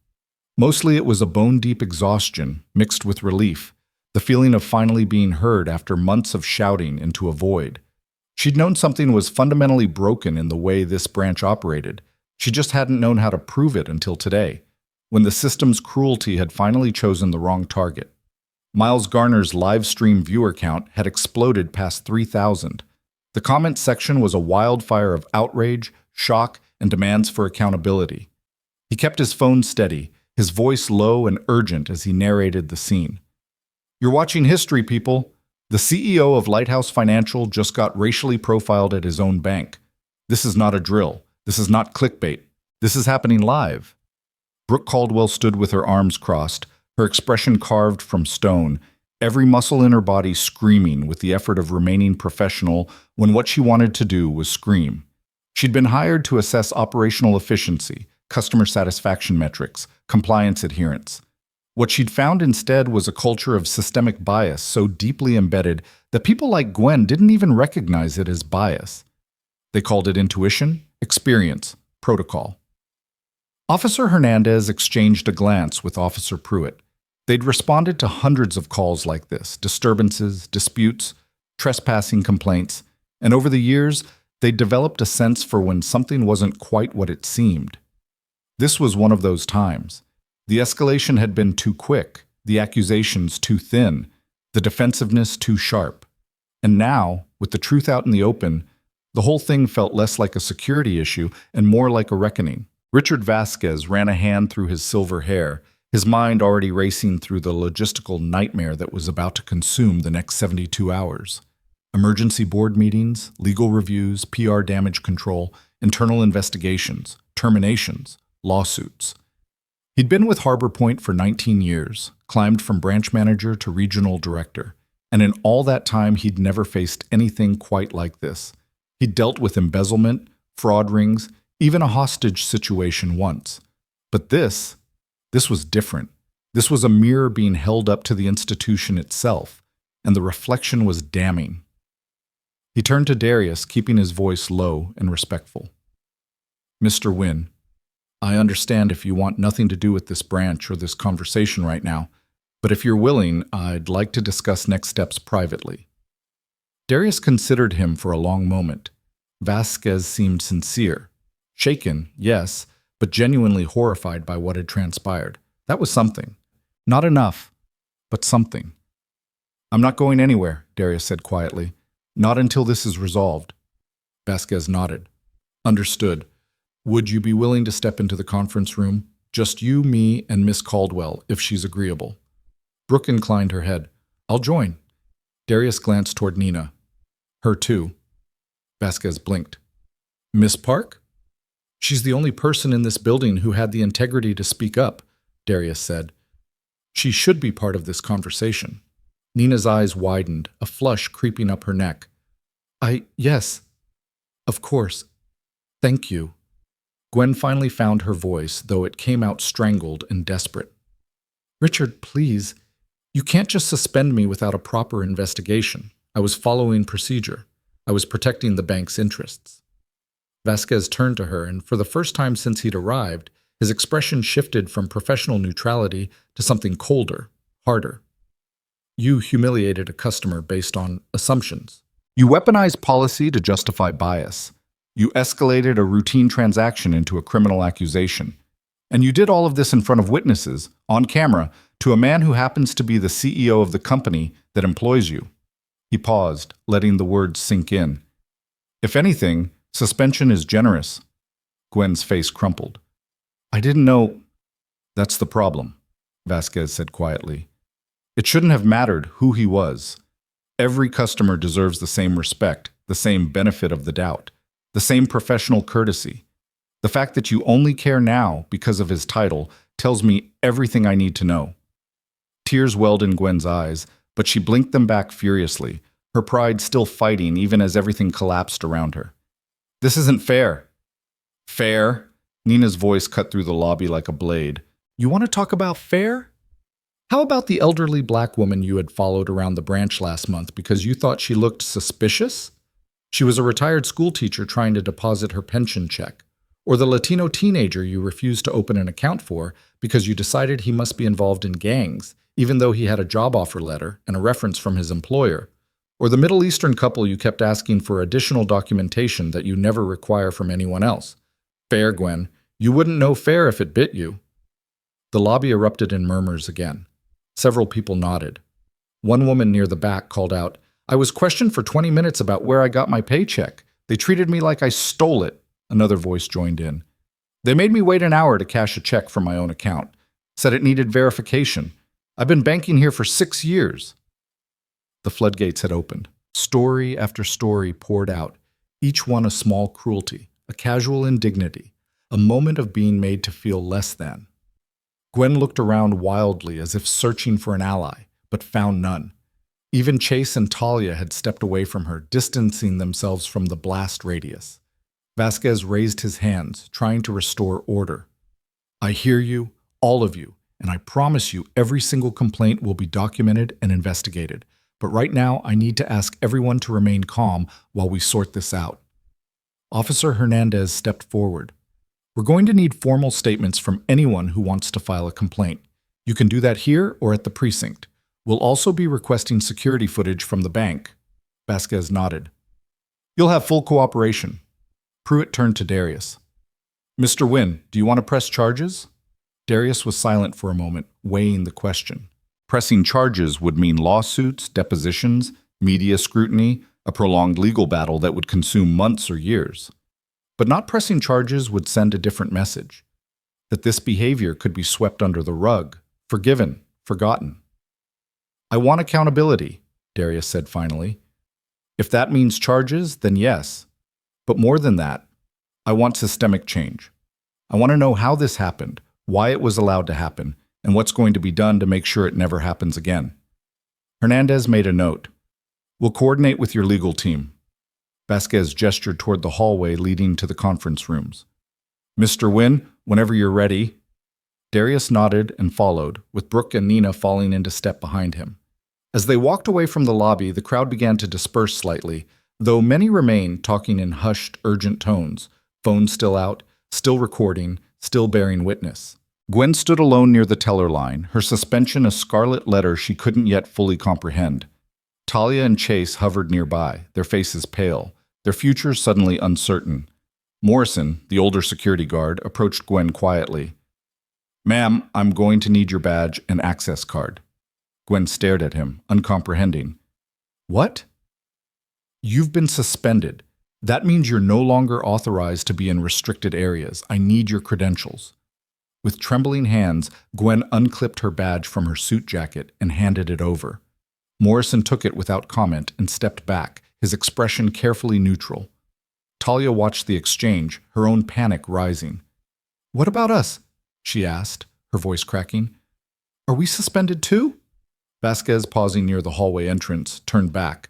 Mostly it was a bone-deep exhaustion mixed with relief, the feeling of finally being heard after months of shouting into a void. She'd known something was fundamentally broken in the way this branch operated. She just hadn't known how to prove it until today, when the system's cruelty had finally chosen the wrong target. Miles Garner's live stream viewer count had exploded past 3,000. The comment section was a wildfire of outrage, shock, and demands for accountability. He kept his phone steady, his voice low and urgent as he narrated the scene. You're watching history, people. The CEO of Lighthouse Financial just got racially profiled at his own bank. This is not a drill. This is not clickbait. This is happening live. Brooke Caldwell stood with her arms crossed, her expression carved from stone, every muscle in her body screaming with the effort of remaining professional when what she wanted to do was scream. She'd been hired to assess operational efficiency, customer satisfaction metrics, compliance adherence. What she'd found instead was a culture of systemic bias so deeply embedded that people like Gwen didn't even recognize it as bias. They called it intuition, experience, protocol. Officer Hernandez exchanged a glance with Officer Pruitt. They'd responded to hundreds of calls like this, disturbances, disputes, trespassing complaints, and over the years, they'd developed a sense for when something wasn't quite what it seemed. This was one of those times. The escalation had been too quick, the accusations too thin, the defensiveness too sharp. And now, with the truth out in the open, the whole thing felt less like a security issue and more like a reckoning. Richard Vasquez ran a hand through his silver hair, his mind already racing through the logistical nightmare that was about to consume the next 72 hours. Emergency board meetings, legal reviews, PR damage control, internal investigations, terminations, lawsuits. He'd been with Harbor Point for 19 years, climbed from branch manager to regional director, and in all that time he'd never faced anything quite like this. He'd dealt with embezzlement, fraud rings, even a hostage situation once. But this was different. This was a mirror being held up to the institution itself, and the reflection was damning. He turned to Darius, keeping his voice low and respectful. Mr. Wynn, I understand if you want nothing to do with this branch or this conversation right now, but if you're willing, I'd like to discuss next steps privately. Darius considered him for a long moment. Vasquez seemed sincere. Shaken, yes, but genuinely horrified by what had transpired. That was something. Not enough, but something. I'm not going anywhere, Darius said quietly. Not until this is resolved. Vasquez nodded. Understood. Would you be willing to step into the conference room? Just you, me, and Miss Caldwell, if she's agreeable. Brooke inclined her head. I'll join. Darius glanced toward Nina. Her too. Vasquez blinked. Miss Park? She's the only person in this building who had the integrity to speak up, Darius said. She should be part of this conversation. Nina's eyes widened, a flush creeping up her neck. Yes. Of course. Thank you. Gwen finally found her voice, though it came out strangled and desperate. Richard, please. You can't just suspend me without a proper investigation. I was following procedure. I was protecting the bank's interests. Vasquez turned to her, and for the first time since he'd arrived, his expression shifted from professional neutrality to something colder, harder. You humiliated a customer based on assumptions. You weaponized policy to justify bias. You escalated a routine transaction into a criminal accusation. And you did all of this in front of witnesses, on camera, to a man who happens to be the CEO of the company that employs you. He paused, letting the words sink in. If anything, suspension is generous. Gwen's face crumpled. I didn't know. That's the problem, Vasquez said quietly. It shouldn't have mattered who he was. Every customer deserves the same respect, the same benefit of the doubt, the same professional courtesy. The fact that you only care now because of his title tells me everything I need to know. Tears welled in Gwen's eyes, but she blinked them back furiously, her pride still fighting even as everything collapsed around her. This isn't fair. Fair? Nina's voice cut through the lobby like a blade. You want to talk about fair? How about the elderly black woman you had followed around the branch last month because you thought she looked suspicious? She was a retired school teacher trying to deposit her pension check. Or the Latino teenager you refused to open an account for because you decided he must be involved in gangs, even though he had a job offer letter and a reference from his employer. Or the Middle Eastern couple you kept asking for additional documentation that you never require from anyone else. Fair, Gwen. You wouldn't know fair if it bit you. The lobby erupted in murmurs again. Several people nodded. One woman near the back called out, I was questioned for 20 minutes about where I got my paycheck. They treated me like I stole it. Another voice joined in. They made me wait an hour to cash a check from my own account. Said it needed verification. I've been banking here for 6 years. The floodgates had opened. Story after story poured out, each one a small cruelty, a casual indignity, a moment of being made to feel less than. Gwen looked around wildly as if searching for an ally, but found none. Even Chase and Talia had stepped away from her, distancing themselves from the blast radius. Vasquez raised his hands, trying to restore order. I hear you, all of you, and I promise you every single complaint will be documented and investigated. But right now, I need to ask everyone to remain calm while we sort this out. Officer Hernandez stepped forward. We're going to need formal statements from anyone who wants to file a complaint. You can do that here or at the precinct. We'll also be requesting security footage from the bank. Vasquez nodded. You'll have full cooperation. Pruitt turned to Darius. Mr. Wynn, do you want to press charges? Darius was silent for a moment, weighing the question. Pressing charges would mean lawsuits, depositions, media scrutiny, a prolonged legal battle that would consume months or years. But not pressing charges would send a different message, that this behavior could be swept under the rug, forgiven, forgotten. I want accountability, Darius said finally. If that means charges, then yes. But more than that, I want systemic change. I want to know how this happened, why it was allowed to happen, and what's going to be done to make sure it never happens again. Hernandez made a note. We'll coordinate with your legal team. Vasquez gestured toward the hallway leading to the conference rooms. Mr. Wynn, whenever you're ready. Darius nodded and followed, with Brooke and Nina falling into step behind him. As they walked away from the lobby, the crowd began to disperse slightly, though many remained talking in hushed, urgent tones, phones still out, still recording, still bearing witness. Gwen stood alone near the teller line, her suspension a scarlet letter she couldn't yet fully comprehend. Talia and Chase hovered nearby, their faces pale, their futures suddenly uncertain. Morrison, the older security guard, approached Gwen quietly. "Ma'am, I'm going to need your badge and access card." Gwen stared at him, uncomprehending. "What?" "You've been suspended. That means you're no longer authorized to be in restricted areas. I need your credentials." With trembling hands, Gwen unclipped her badge from her suit jacket and handed it over. Morrison took it without comment and stepped back, his expression carefully neutral. Talia watched the exchange, her own panic rising. "What about us?" she asked, her voice cracking. "Are we suspended too?" Vasquez, pausing near the hallway entrance, turned back.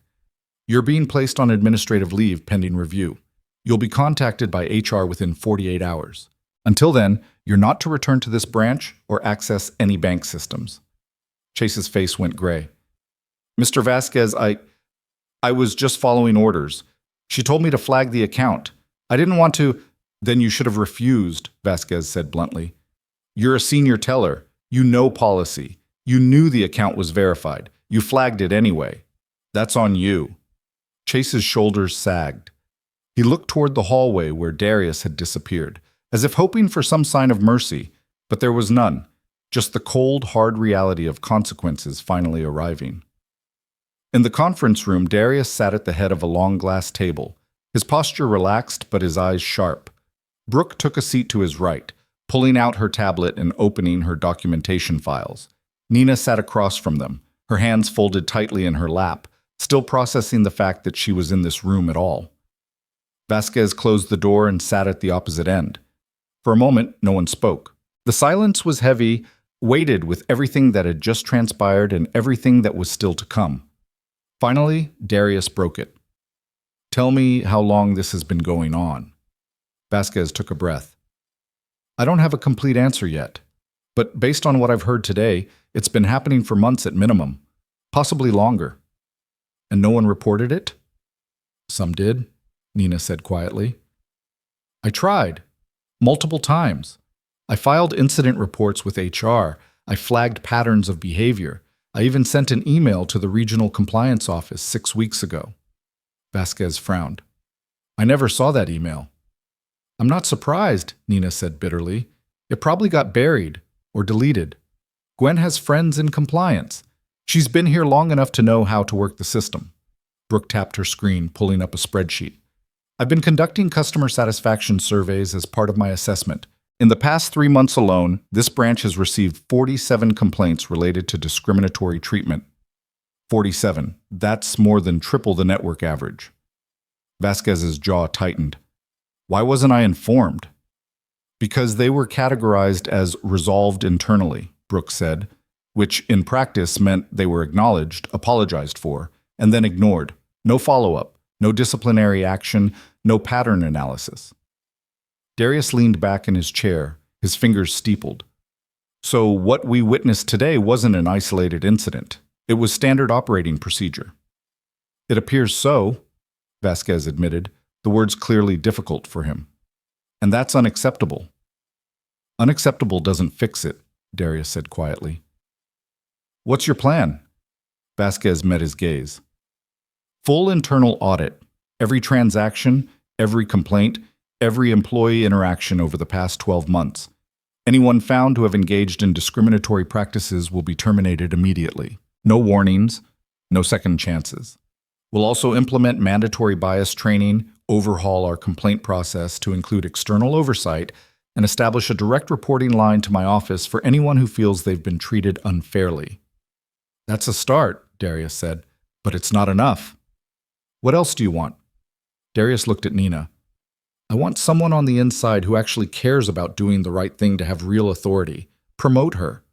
"You're being placed on administrative leave pending review. You'll be contacted by HR within 48 hours. Until then, you're not to return to this branch or access any bank systems." Chase's face went gray. "Mr. Vasquez, I was just following orders. She told me to flag the account. I didn't want to—" "Then you should have refused," Vasquez said bluntly. "You're a senior teller. You know policy. You knew the account was verified. You flagged it anyway. That's on you." Chase's shoulders sagged. He looked toward the hallway where Darius had disappeared, as if hoping for some sign of mercy, but there was none, just the cold, hard reality of consequences finally arriving. In the conference room, Darius sat at the head of a long glass table, his posture relaxed but his eyes sharp. Brooke took a seat to his right, pulling out her tablet and opening her documentation files. Nina sat across from them, her hands folded tightly in her lap, still processing the fact that she was in this room at all. Vasquez closed the door and sat at the opposite end. For a moment, no one spoke. The silence was heavy, weighted with everything that had just transpired and everything that was still to come. Finally, Darius broke it. "Tell me how long this has been going on." Vasquez took a breath. "I don't have a complete answer yet, but based on what I've heard today, it's been happening for months at minimum, possibly longer." "And no one reported it?" "Some did," Nina said quietly. "I tried. Multiple times. I filed incident reports with HR. I flagged patterns of behavior. I even sent an email to the regional compliance office 6 weeks ago." Vasquez frowned. "I never saw that email." "I'm not surprised," Nina said bitterly. "It probably got buried or deleted. Gwen has friends in compliance. She's been here long enough to know how to work the system." Brooke tapped her screen, pulling up a spreadsheet. "I've been conducting customer satisfaction surveys as part of my assessment. In the past 3 months alone, this branch has received 47 complaints related to discriminatory treatment. 47. That's more than triple the network average." Vasquez's jaw tightened. "Why wasn't I informed?" "Because they were categorized as resolved internally," Brooke said, which in practice meant they were acknowledged, apologized for, and then ignored. No follow-up, no disciplinary action, no pattern analysis. Darius leaned back in his chair, his fingers steepled. "So what we witnessed today wasn't an isolated incident. It was standard operating procedure." "It appears so," Vasquez admitted, the words clearly difficult for him. "And that's unacceptable." "Unacceptable doesn't fix it," Darius said quietly. "What's your plan?" Vasquez met his gaze. "Full internal audit. Every transaction, every complaint, every employee interaction over the past 12 months. Anyone found to have engaged in discriminatory practices will be terminated immediately. No warnings, no second chances. We'll also implement mandatory bias training, overhaul our complaint process to include external oversight, and establish a direct reporting line to my office for anyone who feels they've been treated unfairly." "That's a start," Darius said, "but it's not enough." "What else do you want?" Darius looked at Nina. "I want someone on the inside who actually cares about doing the right thing to have real authority. Promote her."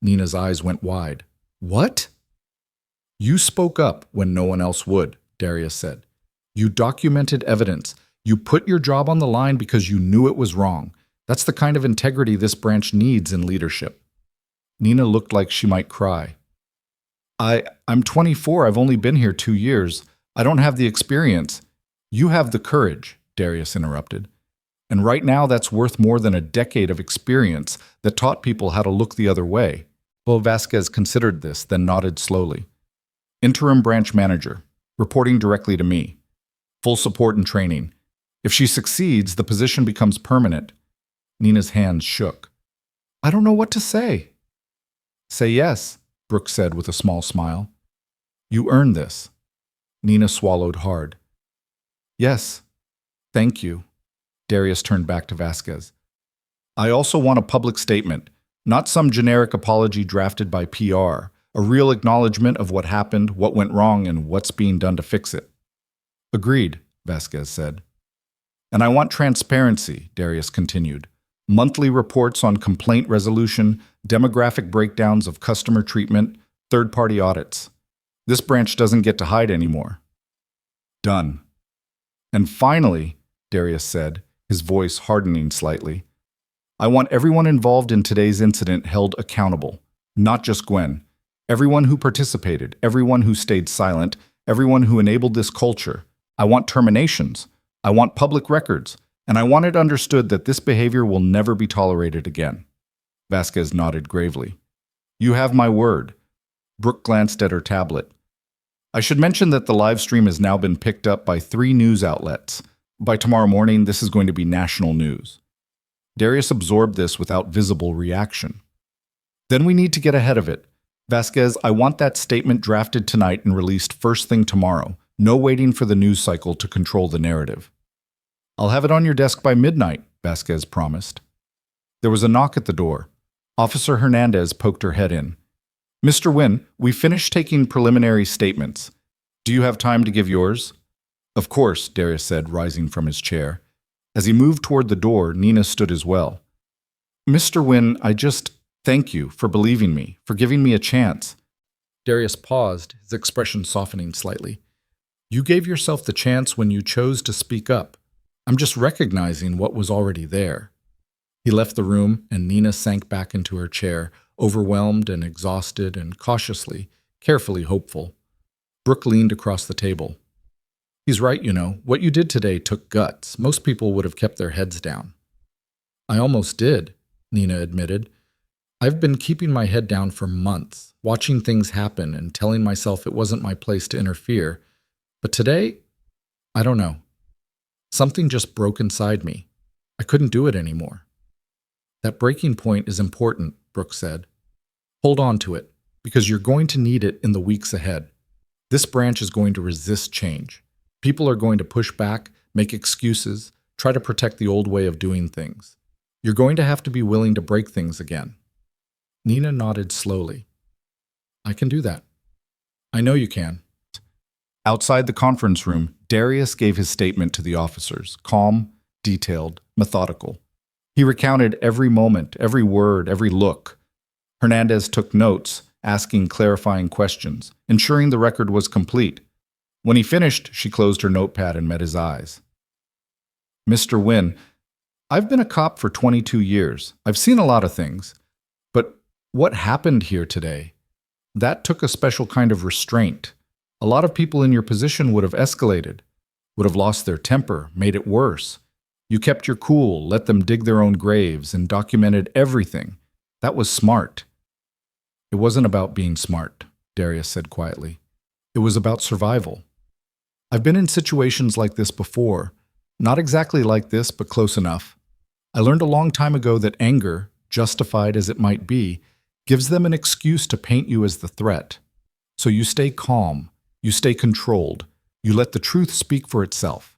Nina's eyes went wide. "What?" "You spoke up when no one else would," Darius said. "You documented evidence. You put your job on the line because you knew it was wrong. That's the kind of integrity this branch needs in leadership. Nina looked like she might cry. I'm 24. I've only been here 2 years. I don't have the experience. You have the courage, Darius interrupted. And right now that's worth more than a decade of experience that taught people how to look the other way. Well, Vasquez considered this, then nodded slowly. Interim branch manager, reporting directly to me. Full support and training. If she succeeds, the position becomes permanent. Nina's hands shook. I don't know what to say. Say yes, Brooke said with a small smile. You earned this. Nina swallowed hard. Yes, thank you. Darius turned back to Vasquez. I also want a public statement, not some generic apology drafted by PR, a real acknowledgement of what happened, what went wrong, and what's being done to fix it. Agreed, Vasquez said. And I want transparency, Darius continued. Monthly reports on complaint resolution, demographic breakdowns of customer treatment, third-party audits. This branch doesn't get to hide anymore. Done. And finally, Darius said, his voice hardening slightly, I want everyone involved in today's incident held accountable, not just Gwen. Everyone who participated, everyone who stayed silent, everyone who enabled this culture. I want terminations. I want public records. And I want it understood that this behavior will never be tolerated again. Vasquez nodded gravely. You have my word. Brooke glanced at her tablet. I should mention that the live stream has now been picked up by 3 news outlets. By tomorrow morning, this is going to be national news. Darius absorbed this without visible reaction. Then we need to get ahead of it. Vasquez, I want that statement drafted tonight and released first thing tomorrow. No waiting for the news cycle to control the narrative. I'll have it on your desk by midnight, Vasquez promised. There was a knock at the door. Officer Hernandez poked her head in. Mr. Wynn, we finished taking preliminary statements. Do you have time to give yours? Of course, Darius said, rising from his chair. As he moved toward the door, Nina stood as well. Mr. Wynn, thank you for believing me, for giving me a chance. Darius paused, his expression softening slightly. You gave yourself the chance when you chose to speak up. I'm just recognizing what was already there. He left the room, and Nina sank back into her chair, overwhelmed and exhausted and cautiously, carefully hopeful. Brooke leaned across the table. He's right, what you did today took guts. Most people would have kept their heads down. I almost did, Nina admitted. I've been keeping my head down for months, watching things happen and telling myself it wasn't my place to interfere. But today, I don't know. Something just broke inside me. I couldn't do it anymore. That breaking point is important, Brooke said. Hold on to it, because you're going to need it in the weeks ahead. This branch is going to resist change. People are going to push back, make excuses, try to protect the old way of doing things. You're going to have to be willing to break things again. Nina nodded slowly. I can do that. I know you can. Outside the conference room, Darius gave his statement to the officers, calm, detailed, methodical. He recounted every moment, every word, every look. Hernandez took notes, asking clarifying questions, ensuring the record was complete. When he finished, she closed her notepad and met his eyes. Mr. Wynn, I've been a cop for 22 years. I've seen a lot of things. But what happened here today? That took a special kind of restraint. A lot of people in your position would have escalated, would have lost their temper, made it worse. You kept your cool, let them dig their own graves, and documented everything. That was smart. It wasn't about being smart, Darius said quietly. It was about survival. I've been in situations like this before. Not exactly like this, but close enough. I learned a long time ago that anger, justified as it might be, gives them an excuse to paint you as the threat. So you stay calm. You stay controlled. You let the truth speak for itself.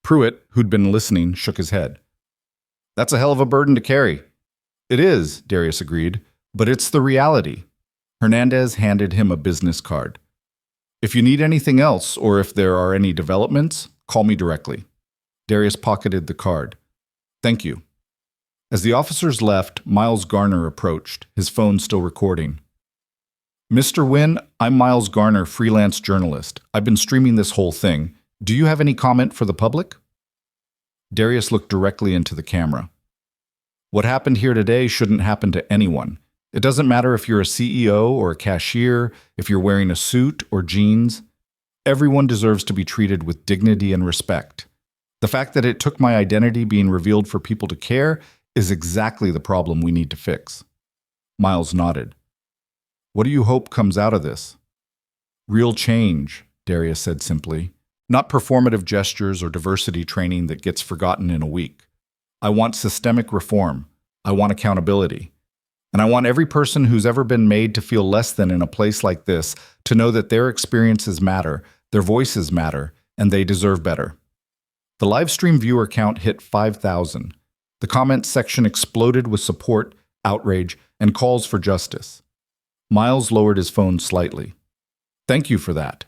Pruitt, who'd been listening, shook his head. That's a hell of a burden to carry. It is, Darius agreed, but it's the reality. Hernandez handed him a business card. If you need anything else, or if there are any developments, call me directly. Darius pocketed the card. Thank you. As the officers left, Miles Garner approached, his phone still recording. Mr. Wynn, I'm Miles Garner, freelance journalist. I've been streaming this whole thing. Do you have any comment for the public? Darius looked directly into the camera. What happened here today shouldn't happen to anyone. It doesn't matter if you're a CEO or a cashier, if you're wearing a suit or jeans. Everyone deserves to be treated with dignity and respect. The fact that it took my identity being revealed for people to care is exactly the problem we need to fix." Miles nodded. "What do you hope comes out of this?" "Real change," Darius said simply. "Not performative gestures or diversity training that gets forgotten in a week. I want systemic reform. I want accountability. And I want every person who's ever been made to feel less than in a place like this to know that their experiences matter, their voices matter, and they deserve better." The live stream viewer count hit 5,000. The comments section exploded with support, outrage, and calls for justice. Miles lowered his phone slightly. "Thank you for that."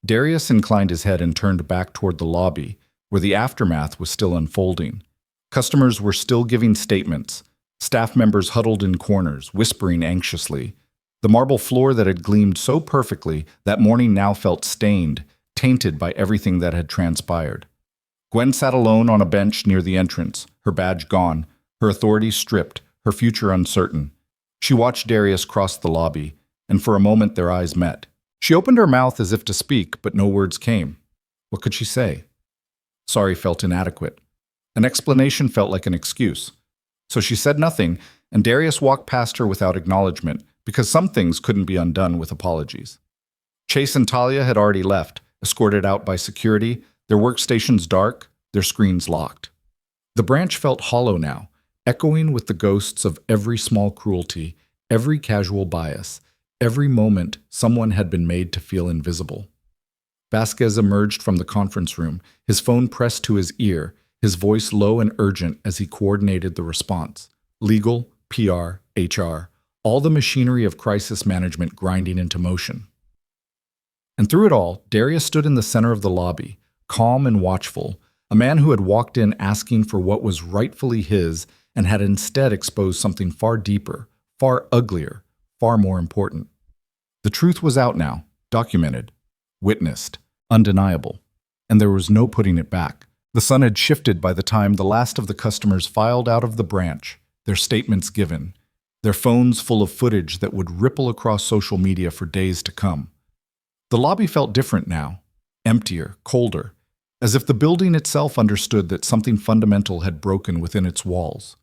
Darius inclined his head and turned back toward the lobby, where the aftermath was still unfolding. Customers were still giving statements. Staff members huddled in corners, whispering anxiously. The marble floor that had gleamed so perfectly that morning now felt stained, tainted by everything that had transpired. Gwen sat alone on a bench near the entrance, her badge gone, her authority stripped, her future uncertain. She watched Darius cross the lobby, and for a moment their eyes met. She opened her mouth as if to speak, but no words came. What could she say? Sorry felt inadequate. An explanation felt like an excuse. So she said nothing, and Darius walked past her without acknowledgement, because some things couldn't be undone with apologies. Chase and Talia had already left, escorted out by security, their workstations dark, their screens locked. The branch felt hollow now, echoing with the ghosts of every small cruelty, every casual bias, every moment someone had been made to feel invisible. Vasquez emerged from the conference room, his phone pressed to his ear, his voice low and urgent as he coordinated the response. Legal, PR, HR, all the machinery of crisis management grinding into motion. And through it all, Darius stood in the center of the lobby, calm and watchful, a man who had walked in asking for what was rightfully his and had instead exposed something far deeper, far uglier, far more important. The truth was out now, documented, witnessed, undeniable, and there was no putting it back. The sun had shifted by the time the last of the customers filed out of the branch, their statements given, their phones full of footage that would ripple across social media for days to come. The lobby felt different now, emptier, colder, as if the building itself understood that something fundamental had broken within its walls.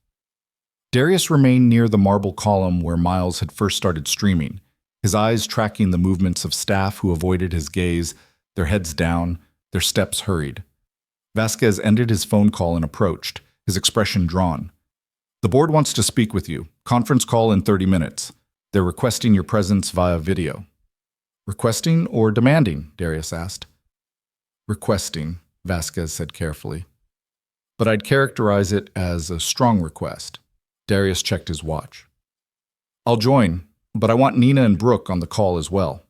Darius remained near the marble column where Miles had first started streaming, his eyes tracking the movements of staff who avoided his gaze, their heads down, their steps hurried. Vasquez ended his phone call and approached, his expression drawn. "The board wants to speak with you. Conference call in 30 minutes. They're requesting your presence via video." "Requesting or demanding?" Darius asked. "Requesting," Vasquez said carefully. "But I'd characterize it as a strong request." Darius checked his watch. "I'll join, but I want Nina and Brooke on the call as well."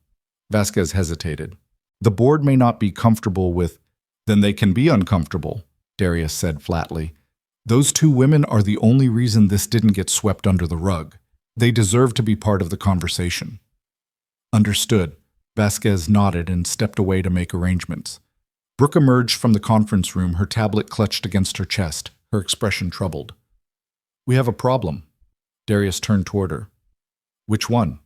Vasquez hesitated. "The board may not be comfortable with—" "Then they can be uncomfortable," Darius said flatly. "Those two women are the only reason this didn't get swept under the rug. They deserve to be part of the conversation." "Understood." Vasquez nodded and stepped away to make arrangements. Brooke emerged from the conference room, her tablet clutched against her chest, her expression troubled. "We have a problem." Darius turned toward her. "Which one?"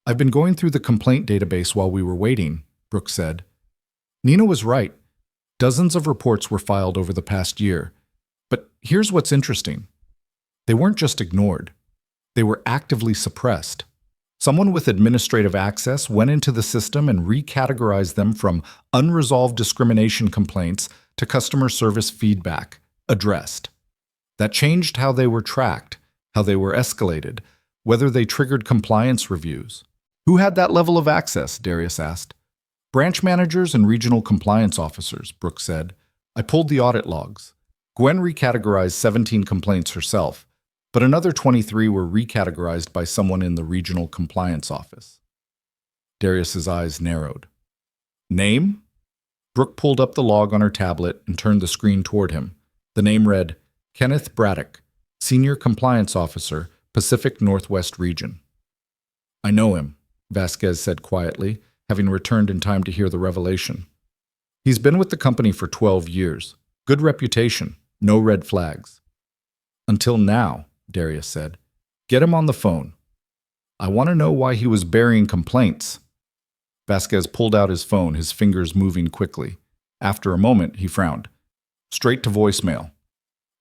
"I've been going through the complaint database while we were waiting," Brooke said. "Nina was right. Dozens of reports were filed over the past year. But here's what's interesting. They weren't just ignored. They were actively suppressed. Someone with administrative access went into the system and recategorized them from unresolved discrimination complaints to customer service feedback, addressed. That changed how they were tracked, how they were escalated, whether they triggered compliance reviews. Who had that level of access? Darius asked. Branch managers and regional compliance officers, Brooke said. I pulled the audit logs. Gwen recategorized 17 complaints herself, but another 23 were recategorized by someone in the regional compliance office. Darius's eyes narrowed. Name? Brooke pulled up the log on her tablet and turned the screen toward him. The name read, Kenneth Braddock, Senior Compliance Officer, Pacific Northwest Region. I know him, Vasquez said quietly, having returned in time to hear the revelation. He's been with the company for 12 years. Good reputation, no red flags. Until now, Darius said. Get him on the phone. I want to know why he was burying complaints. Vasquez pulled out his phone, his fingers moving quickly. After a moment, he frowned. Straight to voicemail.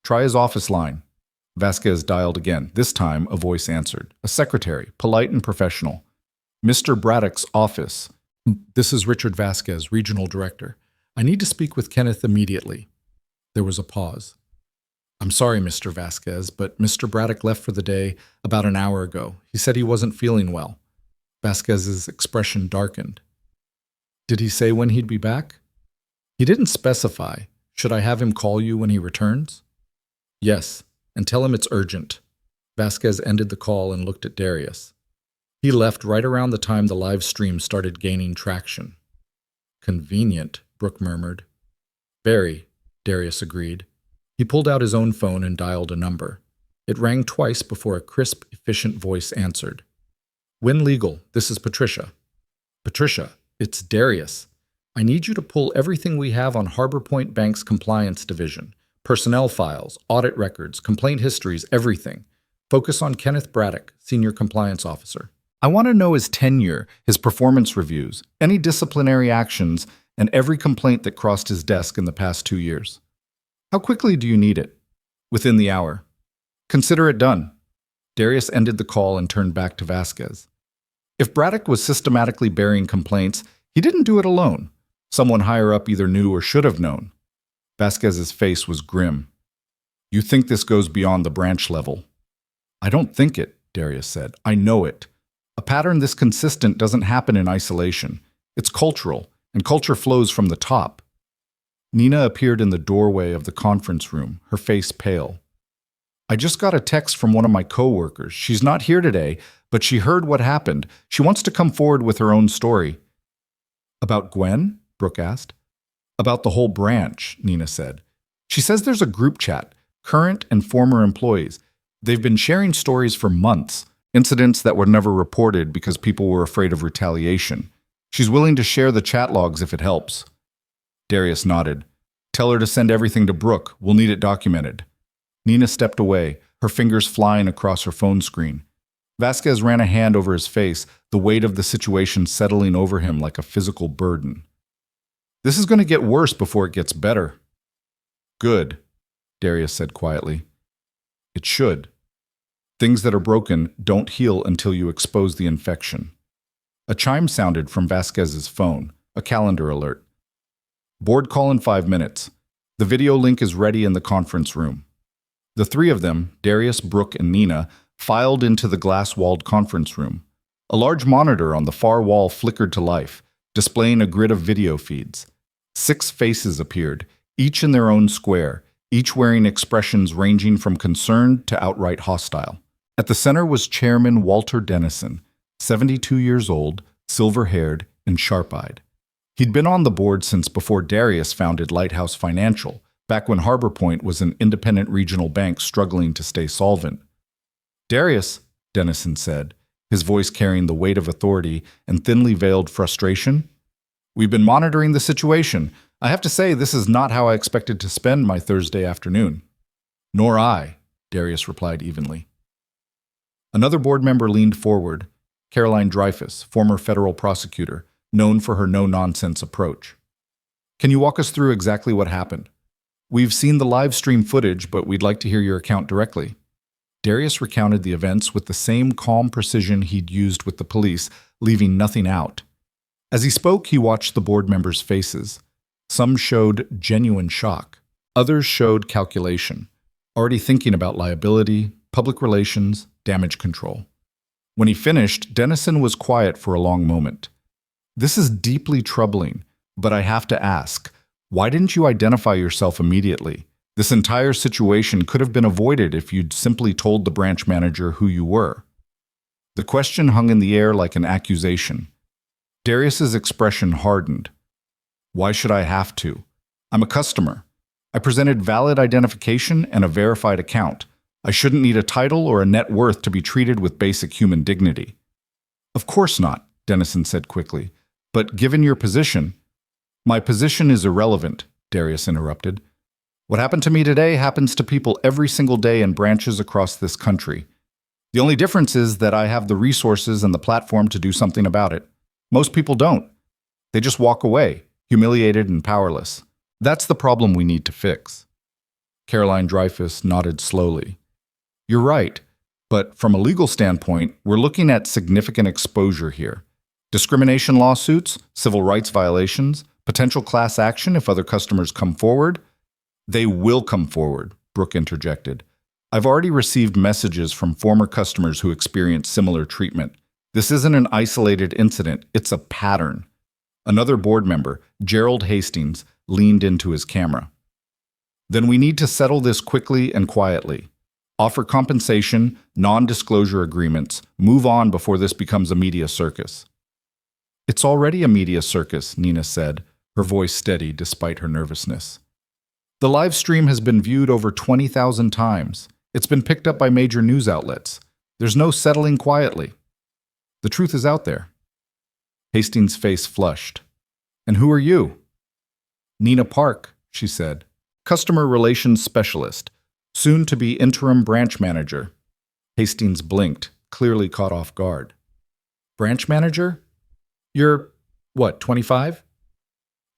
Try his office line. Vasquez dialed again. This time, a voice answered. A secretary, polite and professional. Mr. Braddock's office. This is Richard Vasquez, regional director. I need to speak with Kenneth immediately. There was a pause. I'm sorry, Mr. Vasquez, but Mr. Braddock left for the day about an hour ago. He said he wasn't feeling well. Vasquez's expression darkened. Did he say when he'd be back? He didn't specify. Should I have him call you when he returns? Yes, and tell him it's urgent. Vasquez ended the call and looked at Darius. He left right around the time the live stream started gaining traction. Convenient, Brooke murmured. Very, Darius agreed. He pulled out his own phone and dialed a number. It rang twice before a crisp, efficient voice answered. Win Legal, this is Patricia. Patricia, it's Darius. I need you to pull everything we have on Harbor Point Bank's compliance division. Personnel files, audit records, complaint histories, everything. Focus on Kenneth Braddock, Senior Compliance Officer. I want to know his tenure, his performance reviews, any disciplinary actions, and every complaint that crossed his desk in the past 2 years. How quickly do you need it? Within the hour. Consider it done. Darius ended the call and turned back to Vasquez. If Braddock was systematically burying complaints, he didn't do it alone. Someone higher up either knew or should have known. Vasquez's face was grim. You think this goes beyond the branch level? I don't think it, Darius said. I know it. A pattern this consistent doesn't happen in isolation. It's cultural, and culture flows from the top. Nina appeared in the doorway of the conference room, her face pale. I just got a text from one of my co-workers. She's not here today, but she heard what happened. She wants to come forward with her own story. About Gwen? Brooke asked. About the whole branch, Nina said. She says there's a group chat, current and former employees. They've been sharing stories for months, incidents that were never reported because people were afraid of retaliation. She's willing to share the chat logs if it helps. Darius nodded. Tell her to send everything to Brooke. We'll need it documented. Nina stepped away, her fingers flying across her phone screen. Vasquez ran a hand over his face, the weight of the situation settling over him like a physical burden. This is going to get worse before it gets better. Good, Darius said quietly. It should. Things that are broken don't heal until you expose the infection. A chime sounded from Vasquez's phone, a calendar alert. Board call in 5 minutes. The video link is ready in the conference room. The three of them, Darius, Brooke, and Nina, filed into the glass-walled conference room. A large monitor on the far wall flickered to life, displaying a grid of video feeds. 6 faces appeared, each in their own square, each wearing expressions ranging from concerned to outright hostile. At the center was Chairman Walter Dennison, 72 years old, silver-haired, and sharp-eyed. He'd been on the board since before Darius founded Lighthouse Financial, back when Harbor Point was an independent regional bank struggling to stay solvent. Darius, Dennison said, his voice carrying the weight of authority and thinly veiled frustration. We've been monitoring the situation. I have to say, this is not how I expected to spend my Thursday afternoon. Nor I, Darius replied evenly. Another board member leaned forward, Caroline Dreyfus, former federal prosecutor, known for her no-nonsense approach. Can you walk us through exactly what happened? We've seen the live stream footage, but we'd like to hear your account directly. Darius recounted the events with the same calm precision he'd used with the police, leaving nothing out. As he spoke, he watched the board members' faces. Some showed genuine shock. Others showed calculation, already thinking about liability, public relations, damage control. When he finished, Dennison was quiet for a long moment. This is deeply troubling, but I have to ask, why didn't you identify yourself immediately? This entire situation could have been avoided if you'd simply told the branch manager who you were. The question hung in the air like an accusation. Darius's expression hardened. Why should I have to? I'm a customer. I presented valid identification and a verified account. I shouldn't need a title or a net worth to be treated with basic human dignity. Of course not, Dennison said quickly. But given your position— My position is irrelevant, Darius interrupted. What happened to me today happens to people every single day in branches across this country. The only difference is that I have the resources and the platform to do something about it. Most people don't. They just walk away, humiliated and powerless. That's the problem we need to fix. Caroline Dreyfus nodded slowly. You're right, but from a legal standpoint, we're looking at significant exposure here. Discrimination lawsuits, civil rights violations, potential class action if other customers come forward. They will come forward, Brooke interjected. I've already received messages from former customers who experienced similar treatment. This isn't an isolated incident, it's a pattern. Another board member, Gerald Hastings, leaned into his camera. Then we need to settle this quickly and quietly. Offer compensation, non-disclosure agreements, move on before this becomes a media circus. It's already a media circus, Nina said, her voice steady despite her nervousness. The live stream has been viewed over 20,000 times. It's been picked up by major news outlets. There's no settling quietly. The truth is out there. Hastings' face flushed. And who are you? Nina Park, she said, customer relations specialist, soon to be interim branch manager. Hastings blinked, clearly caught off guard. Branch manager? You're, what, 25?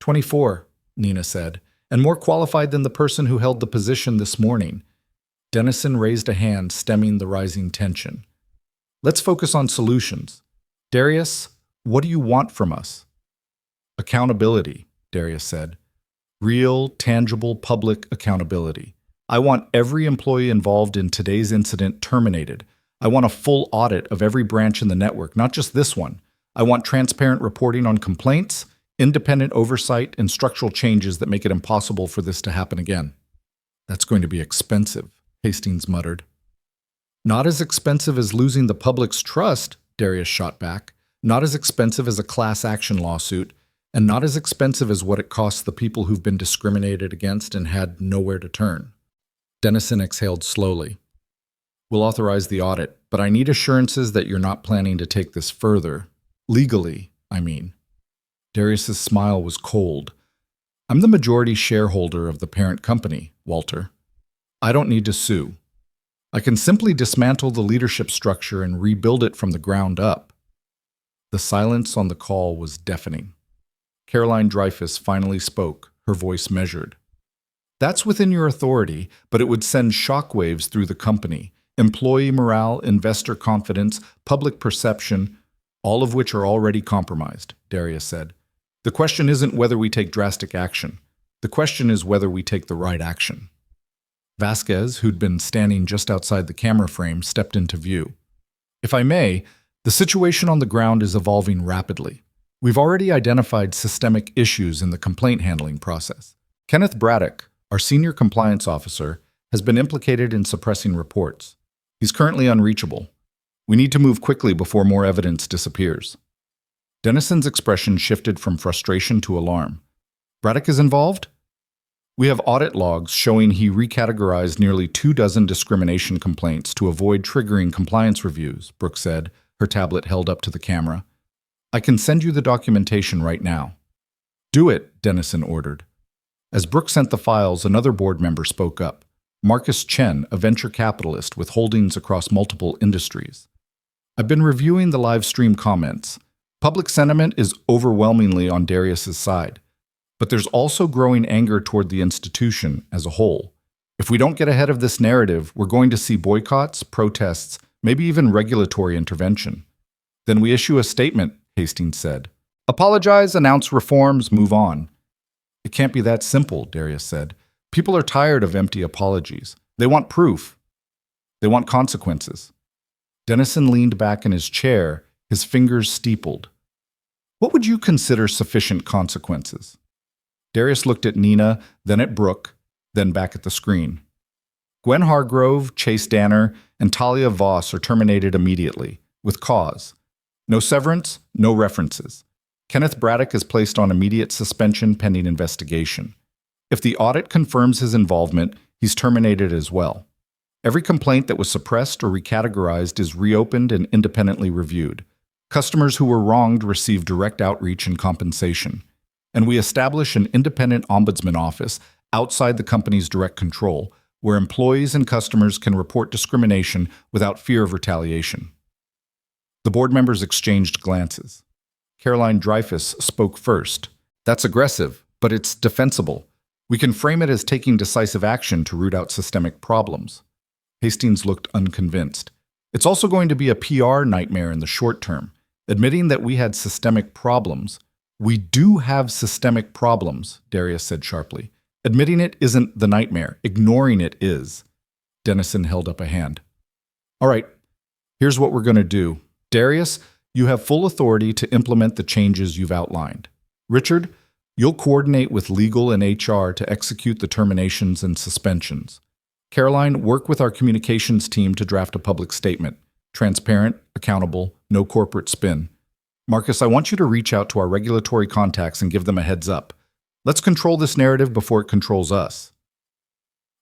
24, Nina said, and more qualified than the person who held the position this morning. Dennison raised a hand, stemming the rising tension. Let's focus on solutions. Darius, what do you want from us? Accountability, Darius said. Real, tangible, public accountability. I want every employee involved in today's incident terminated. I want a full audit of every branch in the network, not just this one. I want transparent reporting on complaints, independent oversight, and structural changes that make it impossible for this to happen again. That's going to be expensive, Hastings muttered. Not as expensive as losing the public's trust, Darius shot back. Not as expensive as a class action lawsuit, and not as expensive as what it costs the people who've been discriminated against and had nowhere to turn. Dennison exhaled slowly. We'll authorize the audit, but I need assurances that you're not planning to take this further. Legally, I mean. Darius's smile was cold. I'm the majority shareholder of the parent company, Walter. I don't need to sue. I can simply dismantle the leadership structure and rebuild it from the ground up. The silence on the call was deafening. Caroline Dreyfus finally spoke, her voice measured. That's within your authority, but it would send shockwaves through the company. Employee morale, investor confidence, public perception, all of which are already compromised, Darius said. The question isn't whether we take drastic action. The question is whether we take the right action. Vasquez, who'd been standing just outside the camera frame, stepped into view. If I may, the situation on the ground is evolving rapidly. We've already identified systemic issues in the complaint handling process. Kenneth Braddock, our senior compliance officer, has been implicated in suppressing reports. He's currently unreachable. We need to move quickly before more evidence disappears. Dennison's expression shifted from frustration to alarm. Braddock is involved? We have audit logs showing he recategorized nearly 24 discrimination complaints to avoid triggering compliance reviews, Brooke said, her tablet held up to the camera. I can send you the documentation right now. Do it, Dennison ordered. As Brooke sent the files, another board member spoke up. Marcus Chen, a venture capitalist with holdings across multiple industries. I've been reviewing the live stream comments. Public sentiment is overwhelmingly on Darius's side. But there's also growing anger toward the institution as a whole. If we don't get ahead of this narrative, we're going to see boycotts, protests, maybe even regulatory intervention. Then we issue a statement, Hastings said. Apologize, announce reforms, move on. It can't be that simple, Darius said. People are tired of empty apologies. They want proof. They want consequences. Dennison leaned back in his chair, his fingers steepled. What would you consider sufficient consequences? Darius looked at Nina, then at Brooke, then back at the screen. Gwen Hargrove, Chase Danner, and Talia Voss are terminated immediately, with cause. No severance, no references. Kenneth Braddock is placed on immediate suspension pending investigation. If the audit confirms his involvement, he's terminated as well. Every complaint that was suppressed or recategorized is reopened and independently reviewed. Customers who were wronged receive direct outreach and compensation. And we establish an independent ombudsman office outside the company's direct control, where employees and customers can report discrimination without fear of retaliation. The board members exchanged glances. Caroline Dreyfus spoke first. That's aggressive, but it's defensible. We can frame it as taking decisive action to root out systemic problems. Hastings looked unconvinced. It's also going to be a PR nightmare in the short term. Admitting that we had systemic problems. We do have systemic problems, Darius said sharply. Admitting it isn't the nightmare. Ignoring it is. Dennison held up a hand. All right, here's what we're going to do. Darius, you have full authority to implement the changes you've outlined. Richard, you'll coordinate with legal and HR to execute the terminations and suspensions. Caroline, work with our communications team to draft a public statement. Transparent, accountable, no corporate spin. Marcus, I want you to reach out to our regulatory contacts and give them a heads up. Let's control this narrative before it controls us.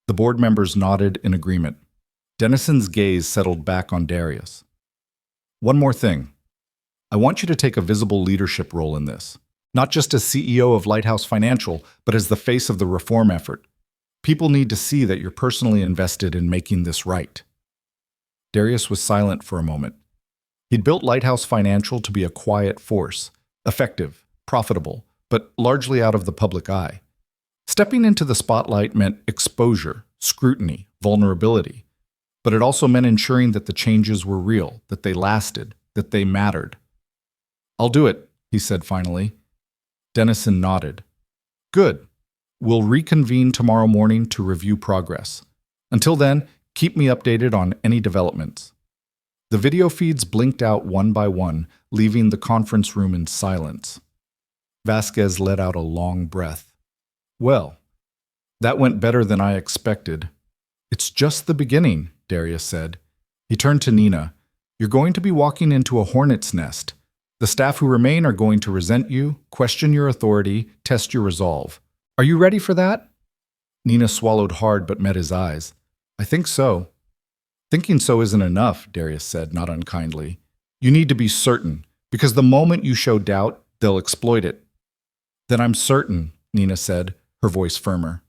The board members nodded in agreement. Dennison's gaze settled back on Darius. One more thing. I want you to take a visible leadership role in this. Not just as CEO of Lighthouse Financial, but as the face of the reform effort. People need to see that you're personally invested in making this right. Darius was silent for a moment. He'd built Lighthouse Financial to be a quiet force, effective, profitable, but largely out of the public eye. Stepping into the spotlight meant exposure, scrutiny, vulnerability. But it also meant ensuring that the changes were real, that they lasted, that they mattered. I'll do it, he said finally. Dennison nodded. Good. We'll reconvene tomorrow morning to review progress. Until then, keep me updated on any developments. The video feeds blinked out one by one, leaving the conference room in silence. Vasquez let out a long breath. Well, that went better than I expected. It's just the beginning, Darius said. He turned to Nina. You're going to be walking into a hornet's nest. The staff who remain are going to resent you, question your authority, test your resolve. Are you ready for that? Nina swallowed hard but met his eyes. I think so. Thinking so isn't enough, Darius said, not unkindly. You need to be certain, because the moment you show doubt, they'll exploit it. Then I'm certain, Nina said, her voice firmer.